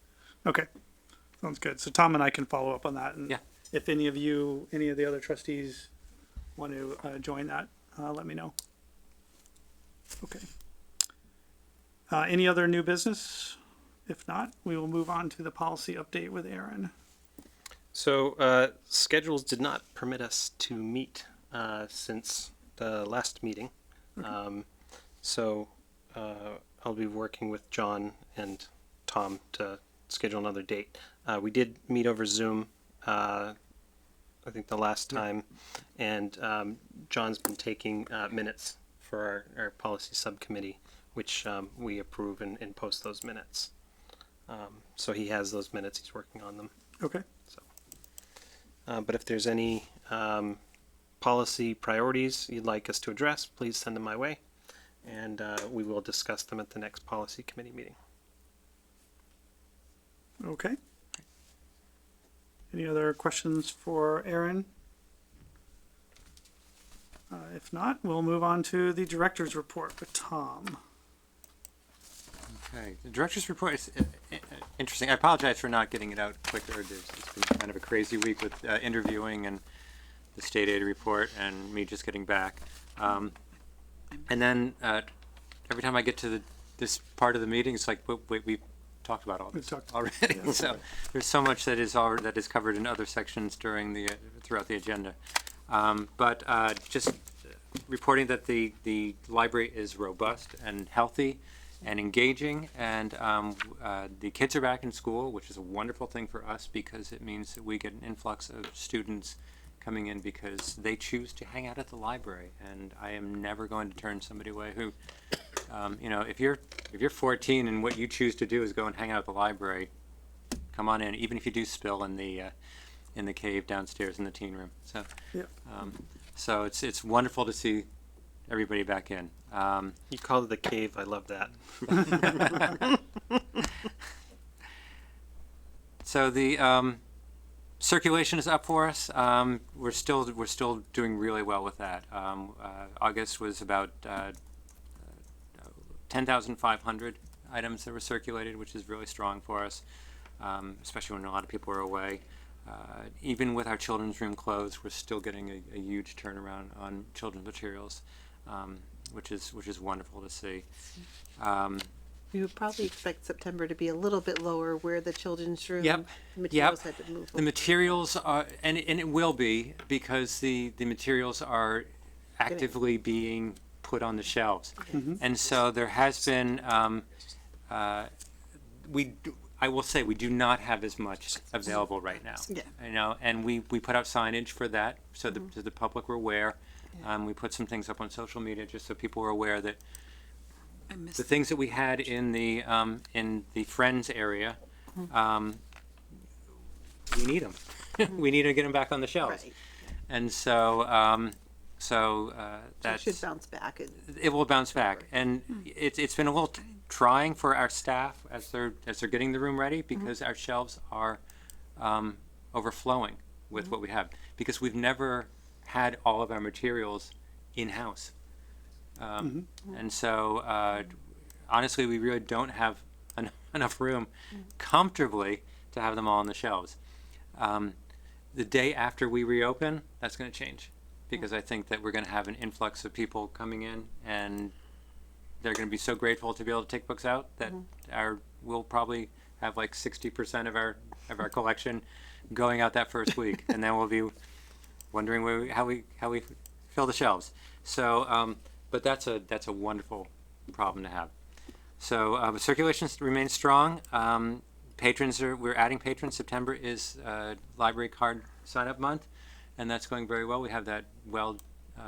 Okay, sounds good. So Tom and I can follow up on that, and Yeah. if any of the other trustees want to join that, let me know. Okay. Any other new business? If not, we will move on to the policy update with Aaron. So schedules did not permit us to meet since the last meeting. So I'll be working with John and Tom to schedule another date. We did meet over Zoom, I think the last time, and John's been taking minutes for our policy subcommittee, which we approve and post those minutes. So he has those minutes, he's working on them. Okay. But if there's any policy priorities you'd like us to address, please send them my way, and we will discuss them at the next policy committee meeting. Okay. Any other questions for Aaron? If not, we'll move on to the director's report with Tom. Okay, the director's report is interesting. I apologize for not getting it out quicker. It's been kind of a crazy week with interviewing and the state aid report and me just getting back. And then every time I get to this part of the meeting, it's like, wait, we talked about all this talked- already. So there's so much that is covered in other sections throughout the agenda. But just reporting that the library is robust and healthy and engaging, and the kids are back in school, which is a wonderful thing for us because it means that we get an influx of students coming in because they choose to hang out at the library, and I am never going to turn somebody away who, if you're 14 and what you choose to do is go and hang out at the library, come on in, even if you do spill in the cave downstairs in the teen room. So, Yeah. so it's wonderful to see everybody back in. You called it the cave. I love that. So the circulation is up for us. We're still doing really well with that. August was about 10,500 items that were circulated, which is really strong for us, especially when a lot of people are away. Even with our children's room closed, we're still getting a huge turnaround on children's materials, which is wonderful to see. You would probably expect September to be a little bit lower where the children's room Yep. materials had to move. The materials are, and it will be because the materials are actively being put on the shelves, and so there has been. I will say we do not have as much available right now. Yeah. And we put out signage for that so the public were aware. We put some things up on social media just so people were aware that I missed the things that we had in the Friends area, we need them. We need to get them back on the shelves. Right. And so, So that's it should bounce back. it will bounce back. And it's been a little trying for our staff as they're getting the room ready because our shelves are overflowing with what we have because we've never had all of our materials in-house. And so, honestly, we really don't have enough room comfortably to have them all on the shelves. The day after we reopen, that's going to change because I think that we're going to have an influx of people coming in and they're going to be so grateful to be able to take books out that we'll probably have like 60% of our collection going out that first week, and then we'll be wondering how we fill the shelves. So, but that's a wonderful problem to have. So circulation remains strong. We're adding patrons. September is library card sign-up month, and that's going very well. We have that well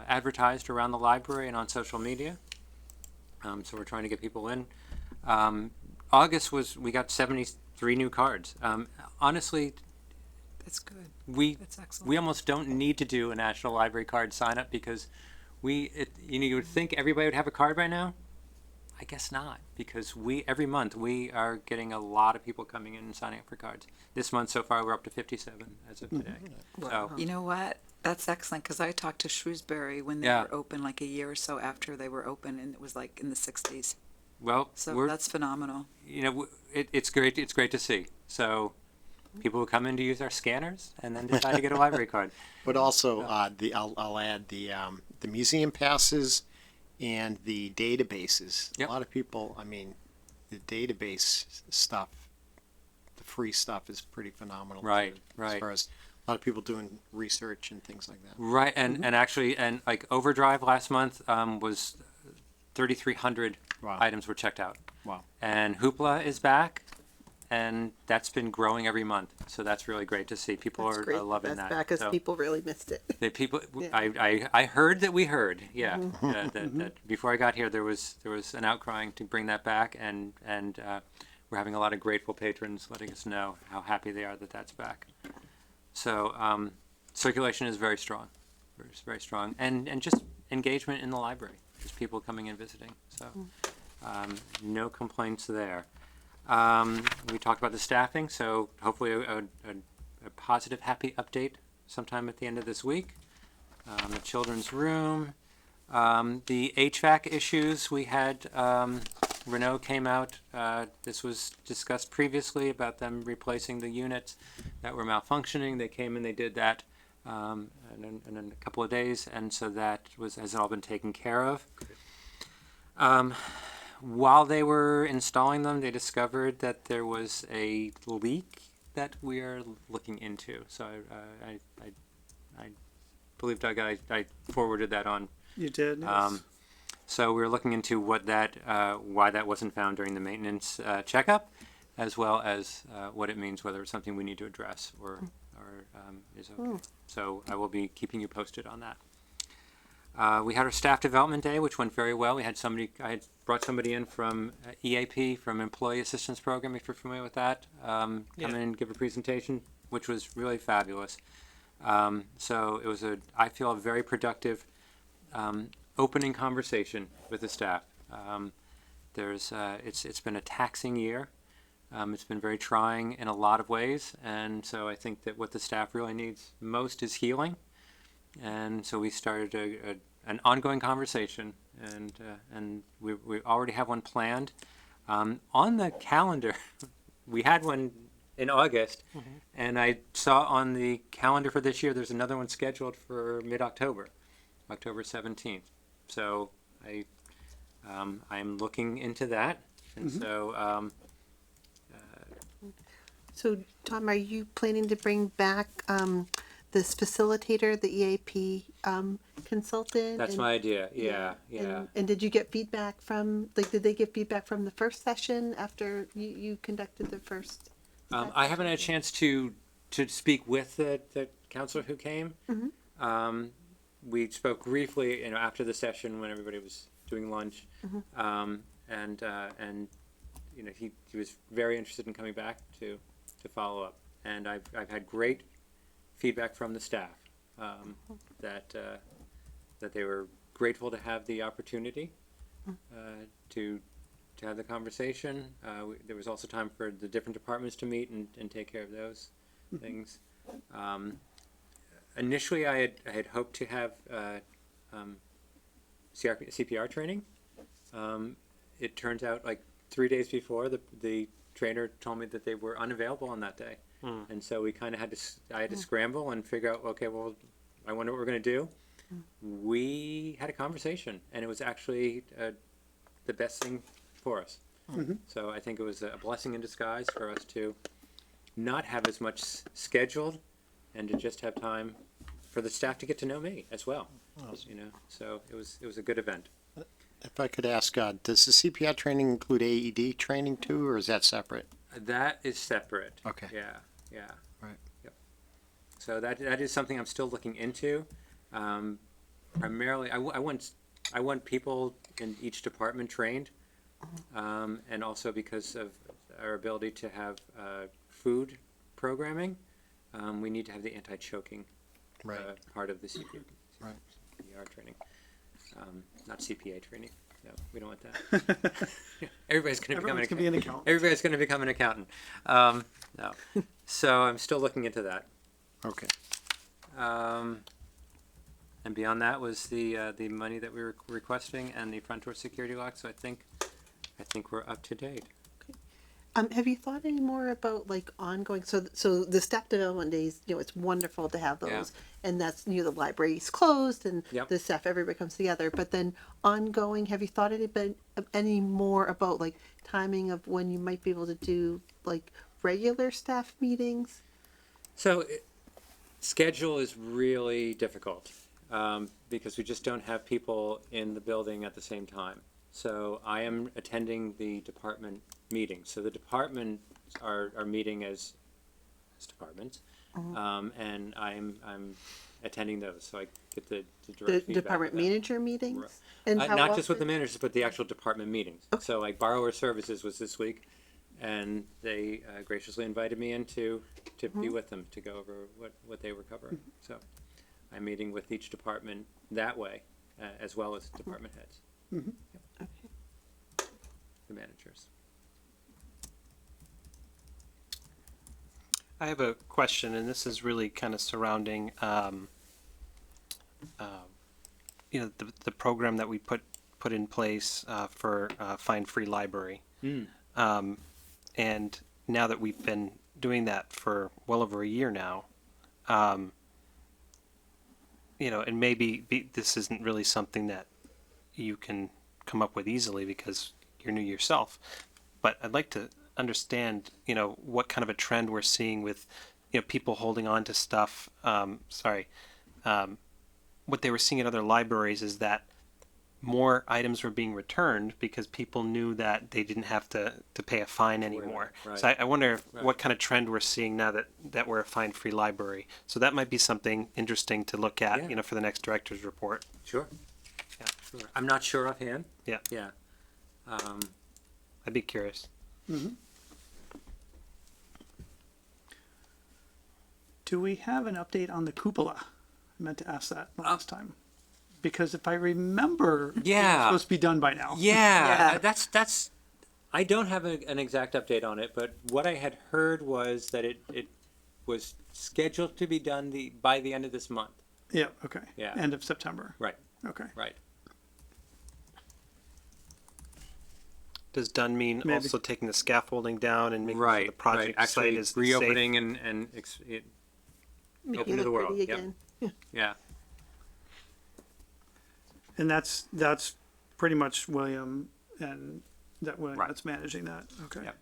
advertised around the library and on social media. So we're trying to get people in. August we got 73 new cards. Honestly, That's good. That's excellent. we almost don't need to do a National Library card sign up because you would think everybody would have a card by now. I guess not, because every month we are getting a lot of people coming in and signing up for cards. This month so far we're up to 57 as of today. So You know what? That's excellent because I talked to Shrewsbury when they Yeah. were open, like a year or so after they were open, and it was like in the 60s. well, So that's phenomenal. it's great. It's great to see. So people who come in to use our scanners and then decide to get a library card. But also, I'll add the museum passes and the databases. Yep. A lot of people, the database stuff, the free stuff is pretty phenomenal. Right, too, right. As far as a lot of people doing research and things like that. Right, and actually, like Overdrive last month was 3,300 Wow. items were checked out. Wow. And Hoopla is back, and that's been growing every month. So that's really great to see. People That's are great. loving That's that. back because So people really missed it. Yeah. I heard that we heard. Yeah, that before I got here, there was an outcrying to bring that back, and we're having a lot of grateful patrons letting us know how happy they are that that's back. So circulation is very strong, very strong, and just engagement in the library, just people coming and visiting. So no complaints there. We talked about the staffing, so hopefully a positive, happy update sometime at the end of this week. The children's room, the HVAC issues we had. Renault came out. This was discussed previously about them replacing the units that were malfunctioning. They came and they did that in a couple of days, and so that has all been taken care of. while they were installing them, they discovered that there was a leak that we are looking into. So I believe, Doug, I forwarded that on. You did. Um, So we're looking into what that, why that wasn't found during the maintenance checkup, as well as what it means, whether it's something we need to address or is okay. So I will be keeping you posted on that. We had our staff development day, which went very well. I had brought somebody in from EAP, from Employee Assistance Program, if you're familiar with that, come in and give a presentation, which was really fabulous. So it was I feel, a very productive opening conversation with the staff. It's been a taxing year. It's been very trying in a lot of ways, and so I think that what the staff really needs most is healing. And so we started an ongoing conversation, and we already have one planned. On the calendar, we had one in August, and I saw on the calendar for this year there's another one scheduled for mid-October, October 17th. So I'm looking into that, and so So, Tom, are you planning to bring back this facilitator, the EAP consultant? that's and- my idea. Yeah. And did you get feedback from, like, did they get feedback from the first session after you conducted the first? I haven't had a chance to speak with the counselor who came. We spoke briefly, after the session when everybody was doing lunch, and he was very interested in coming back to follow up, and I've had great feedback from the staff that they were grateful to have the opportunity to have the conversation. There was also time for the different departments to meet and take care of those things. Initially, I had hoped to have CPR training. It turns out, like 3 days before, the trainer told me that they were unavailable on that day, and so we kind of I had to scramble and figure out, okay, well, I wonder what we're going to do. We had a conversation, and it was actually the best thing for us. So I think it was a blessing in disguise for us to not have as much scheduled, and to just have time for the staff to get to know me as well. So it was a good event. If I could ask, does the CPR training include AED training too, or is that separate? That is separate. Okay. Yeah. Right. Yep. So that is something I'm still looking into. Primarily, I want people in each department trained, and also because of our ability to have food programming, we need to have the anti-choking part of the CPR training. Not CPA training. No, we don't want that. Everybody's going to become an accountant. Everybody's going to become an accountant. No. So I'm still looking into that. Okay. And beyond that was the money that we were requesting and the front door security lock. So I think we're up to date. Have you thought any more about, like, ongoing, so the staff development days, it's wonderful to have those, Yeah. and that's, the library's closed and Yep. the staff, everybody comes together, but then ongoing, have you thought any more about, like, timing of when you might be able to do, like, regular staff meetings? So schedule is really difficult because we just don't have people in the building at the same time. So I am attending the department meetings. So the departments are meeting as departments, and I'm attending those. So I get the direct feedback Department of that. manager meetings? And how Not just with the often? managers, but the actual department meetings. So like borrower services was this week, and they graciously invited me in to be with them to go over what they were covering. So I'm meeting with each department that way, as well as department heads. Okay. The managers. I have a question, and this is really kind of surrounding, the program that we put in place for Find Free Library. And now that we've been doing that for well over a year now, and maybe this isn't really something that you can come up with easily because you're new yourself. But I'd like to understand, what kind of a trend we're seeing with, people holding on to stuff. What they were seeing at other libraries is that more items were being returned because people knew that they didn't have to pay a fine anymore. Right. So I wonder Right. what kind of trend we're seeing now that we're a fine-free library. So that might be something interesting to look at, Yeah. for the next director's report. Sure. Yeah. Sure. I'm not sure offhand. Yeah. Yeah. I'd be curious. Do we have an update on the cupola? I meant to ask that last time. Because if I remember, it was Yeah. supposed to be done by now. Yeah, Yeah. that's. I don't have an exact update on it, but what I had heard was that it was scheduled to be done by the end of this month. Yeah, okay. Yeah. End of September. Right. Okay. Right. Does done mean Maybe. also taking the scaffolding down and making sure the project site Actually, is reopening safe? Make Open it to the look world, pretty yep. again. yeah. And that's pretty much William and William Right. that's managing that. Okay. Yep.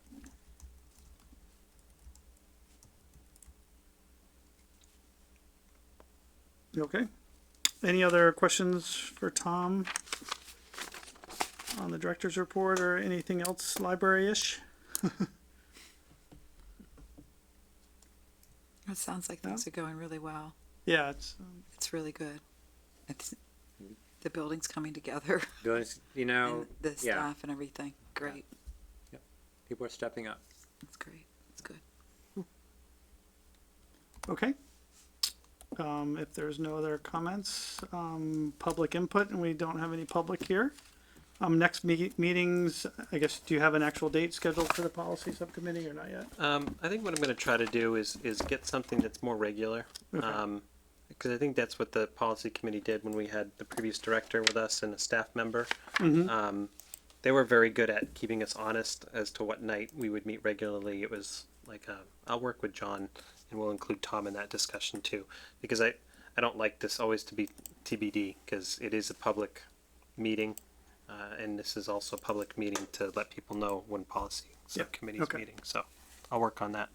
Okay. Any other questions for Tom on the director's report or anything else library-ish? It sounds like things are going really well. Yeah, it's It's really good. It's the building's coming together You know, and the yeah. staff and everything. Great. People are stepping up. It's great. It's good. okay. If there's no other comments, public input, and we don't have any public here. Next meetings, I guess, do you have an actual date scheduled for the policy subcommittee or not yet? I think what I'm going to try to do is get something that's more regular. Okay. Because I think that's what the policy committee did when we had the previous director with us and a staff member. They were very good at keeping us honest as to what night we would meet regularly. It was like, I'll work with John and we'll include Tom in that discussion too. Because I don't like this always to be TBD because it is a public meeting. And this is also a public meeting to let people know when policy subcommittee is okay. meeting. So I'll work on that.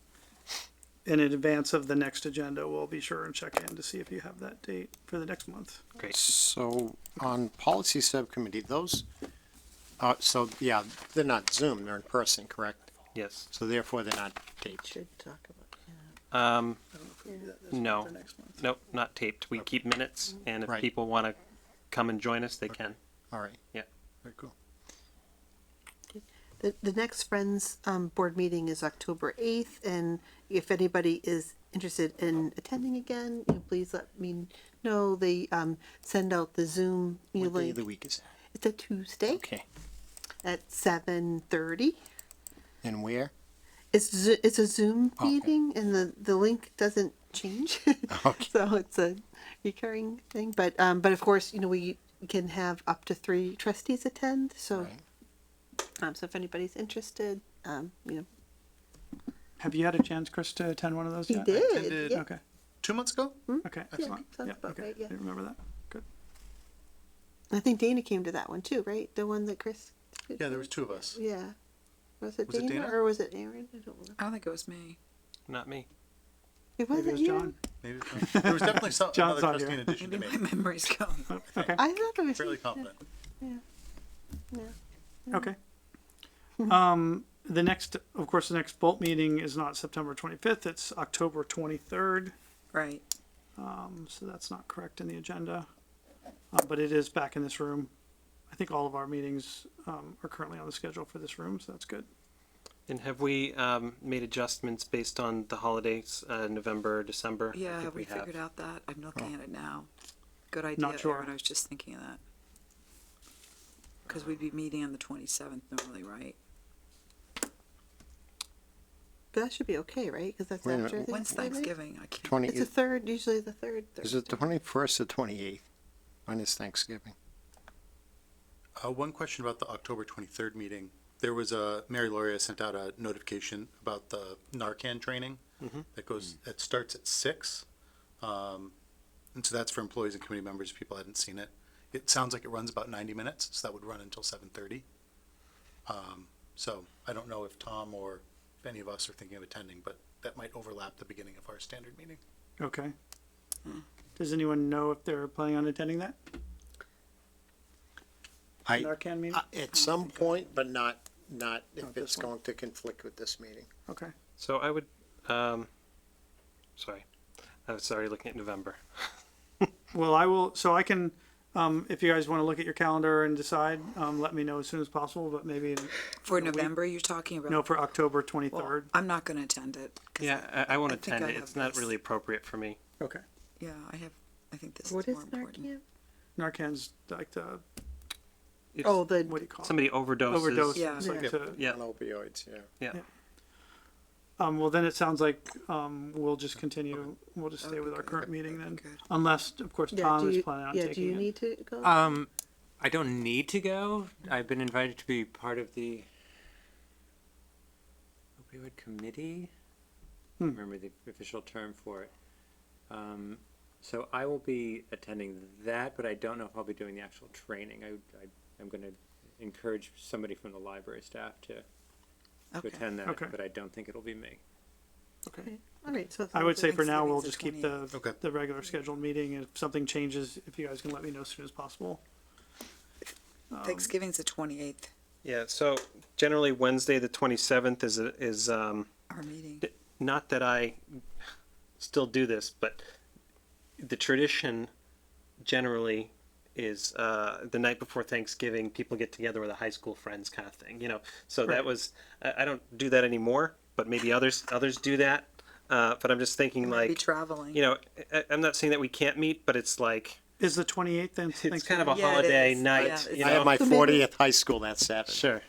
In advance of the next agenda, we'll be sure and check in to see if you have that date for the next month. Great. So on policy subcommittee, those, so yeah, they're not Zoom, they're in person, correct? Yes. So therefore they're not taped. Should talk about, I don't know if we do that this No. month or next month. Nope, not taped. We keep minutes, and if Right. people want to come and join us, they can. All right. Yeah. Very cool. The next Friends board meeting is October 8th, and if anybody is interested in attending again, please let me know. They send out the Zoom What day link. of the week is that? It's a Tuesday Okay. at 7:30. And where? It's a Zoom Okay. meeting, and the link doesn't change. Okay. So it's a recurring thing. But of course, we can have up to 3 trustees attend. So Right. so if anybody's interested, Have you had a chance, Chris, to attend one of those he yet? did. attended- Yeah. Okay. 2 months ago? Okay. Excellent. sounds Yeah. about Okay. right, yeah. I remember that. Good. I think Dana came to that one too, right? The one that Chris. Yeah, there was 2 of us. Yeah. Was it Was it Dana, Dana? or was it Aaron? I don't know. I don't think it was me. Not me. It Maybe wasn't it was you. John. Maybe there was definitely some John's another on trustee here. in addition to Maybe me. my memory's going. Oh, okay. I thought it was Fairly you. confident. Okay. The next, of course, the next Bolt meeting is not September 25th. It's October 23rd. Right. So that's not correct in the agenda. But it is back in this room. I think all of our meetings are currently on the schedule for this room, so that's good. And have we made adjustments based on the holidays, November, December? I Yeah, think have we figured out that? I'm looking at it now. Good idea, Not sure. Aaron. I was just thinking of that. Because we'd be meeting on the 27th normally, right? But that should be okay, right? Because that's Wait a minute. after When's Thanksgiving? I can't. 20, It's the third, usually the third. is it the 21st or 28th? When is Thanksgiving? One question about the October 23rd meeting. There was Mary Lauria sent out a notification about the Narcan training that starts at 6. And so that's for employees and committee members, if people hadn't seen it. It sounds like it runs about 90 minutes, so that would run until 7:30. So I don't know if Tom or if any of us are thinking of attending, but that might overlap the beginning of our standard meeting. Okay. Does anyone know if they're planning on attending that? I, Narcan meeting? at some point, but not if Not this it's one. going to conflict with this meeting. Okay. So I would, sorry, I was already looking at November. Well, I will, so I can, if you guys want to look at your calendar and decide, let me know as soon as possible, but maybe, For a week. November, you're talking about? no, for October Well, 23rd. I'm not gonna attend it. 'cause Yeah, I won't I think attend I it. have It's not this. really appropriate for me. Okay. Yeah, I think this What is is more important. Narcan? Narcan's like the, It's- Oh, the, what do you call it? Somebody overdoses. Overdose. Yeah. It's like Yeah. to- Yeah. On opioids, yeah. well, then it sounds like, we'll just continue, we'll just stay with our current meeting then. Good. Unless, of course, yeah, Tom do is you, planning on yeah, do taking you it. need to go? I don't need to go. I've been invited to be part of the opioid committee. I Hmm. don't remember the official term for it. So I will be attending that, but I don't know if I'll be doing the actual training. I'm going to encourage somebody from the library staff to Okay. attend that, Okay. but I don't think it'll be me. Okay. All right, so. I would say for now, we'll Thanksgiving's the just keep 20th. the, Okay. the regular scheduled meeting. If something changes, if you guys can let me know as soon as possible. Thanksgiving's the 28th, Yeah, so generally Wednesday, the 27th our meeting. not that I still do this, but the tradition generally is the night before Thanksgiving, people get together with a high school friends kind of thing, you know. So Right. that was I don't do that anymore, but maybe others do that. But I'm just thinking Might be like, traveling. you know, I'm not saying that we can't meet, but it's like Is the 28th then? it's kind of a Yeah, it holiday is. night. Yeah, you I know? have my So maybe- 40th high school that Saturday. Sure.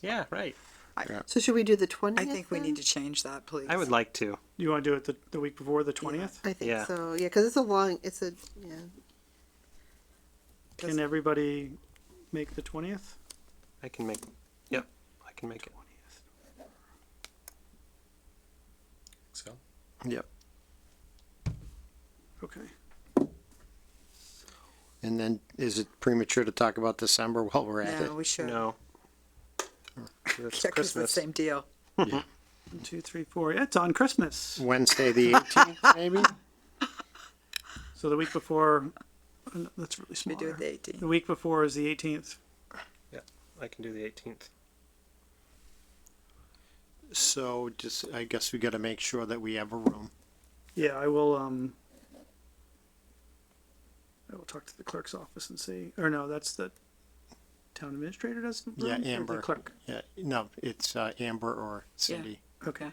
Yeah, right. So should we do the 20th? I think we need to change that, please. I would like to. You want to do it the week before, the 20th? I think Yeah. so, yeah, because yeah. Can everybody make the 20th? I can make. Yep, I can make it. So Yep. Okay. And then, is it premature to talk about December while we're at it? No, we should. No. That's Check is the Christmas. same deal. 1, 2, 3, 4. Yeah, it's on Christmas. Wednesday the 18th, maybe? So the week before, that's really We small. do it the 18th. The week before is the 18th. I can do the 18th. So just, I guess we gotta make sure that we have a room. Yeah, I will talk to the clerk's office and see, or no, that's the town administrator does the Yeah, room, or the Amber. clerk. Yeah, no, it's Amber or Cindy. Okay.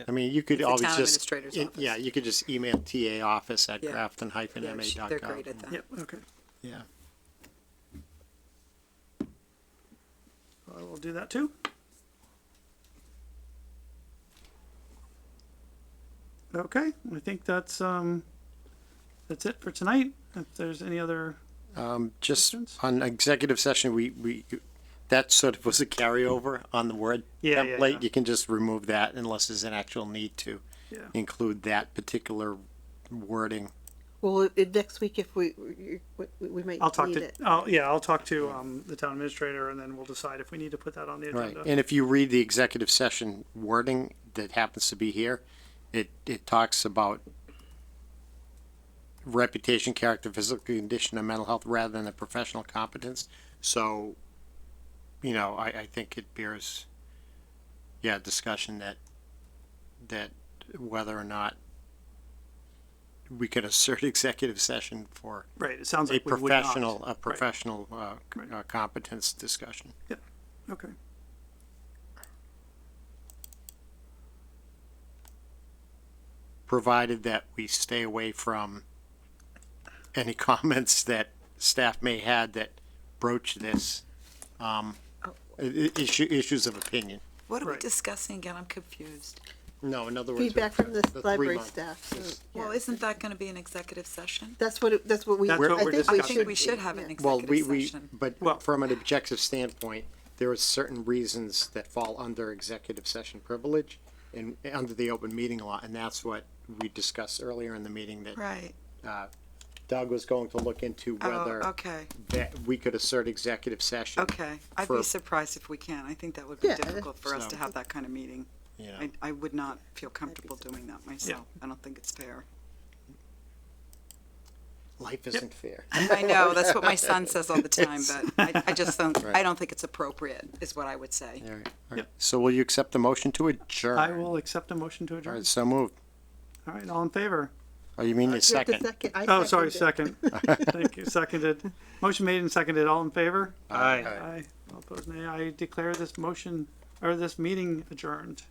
I mean, you could It's the always town just, administrator's yeah, office. you could just email TA office at Yeah. grafton-ma.gov. They're great at that. Yep, okay. Yeah. I will do that too. Okay, I think that's it for tonight. If there's any other, Just Questions? on executive session, that sort of was a carryover on the Word Yeah, yeah, template. yeah. You can just remove that unless there's an actual need to yeah, include that particular wording. Well, next week if we might I'll talk need to, it. I'll talk to the town administrator and then we'll decide if we need to put that on the Right, agenda. and if you read the executive session wording that happens to be here, it talks about reputation, character, physical condition, and mental health rather than a professional competence. So, you know, I think it bears, discussion that whether or not we could assert executive session for Right, it sounds a like we would not. professional Right. competence discussion. Okay. Provided that we stay away from any comments that staff may had that broach this, issues of opinion. What are we Right. discussing again? I'm confused. No, in other words. Feedback from the the library 3 month. staff. So, Well, yeah. isn't that gonna be an executive session? That's what we. That's what I we're think I discussing. think we should have an yeah. Well, executive session. but from an objective standpoint, there are certain reasons that fall under executive session privilege and under the open meeting law, and that's what we discussed earlier in the meeting that Right. Doug was going to look into whether Oh, okay, that we could assert executive session. okay. I'd For- be surprised if we can. I think that would be Yeah, difficult for us so- to have that kind of meeting. You know, I would not feel comfortable doing that myself. I don't think it's fair. life isn't fair. I know, that's what my son says all the time, but I just don't, I don't think it's appropriate, is what I would say. All right, all right. Yep. So will you accept the motion to adjourn? I will accept a motion to All adjourn. right, so moved. All right, all in favor? Oh, you mean the You have to second? second. I Oh, sorry, seconded. second. Thank you, seconded. Motion made and seconded. All in favor? Aye. Aye. All opposed, nay. I declare this motion, or this meeting adjourned.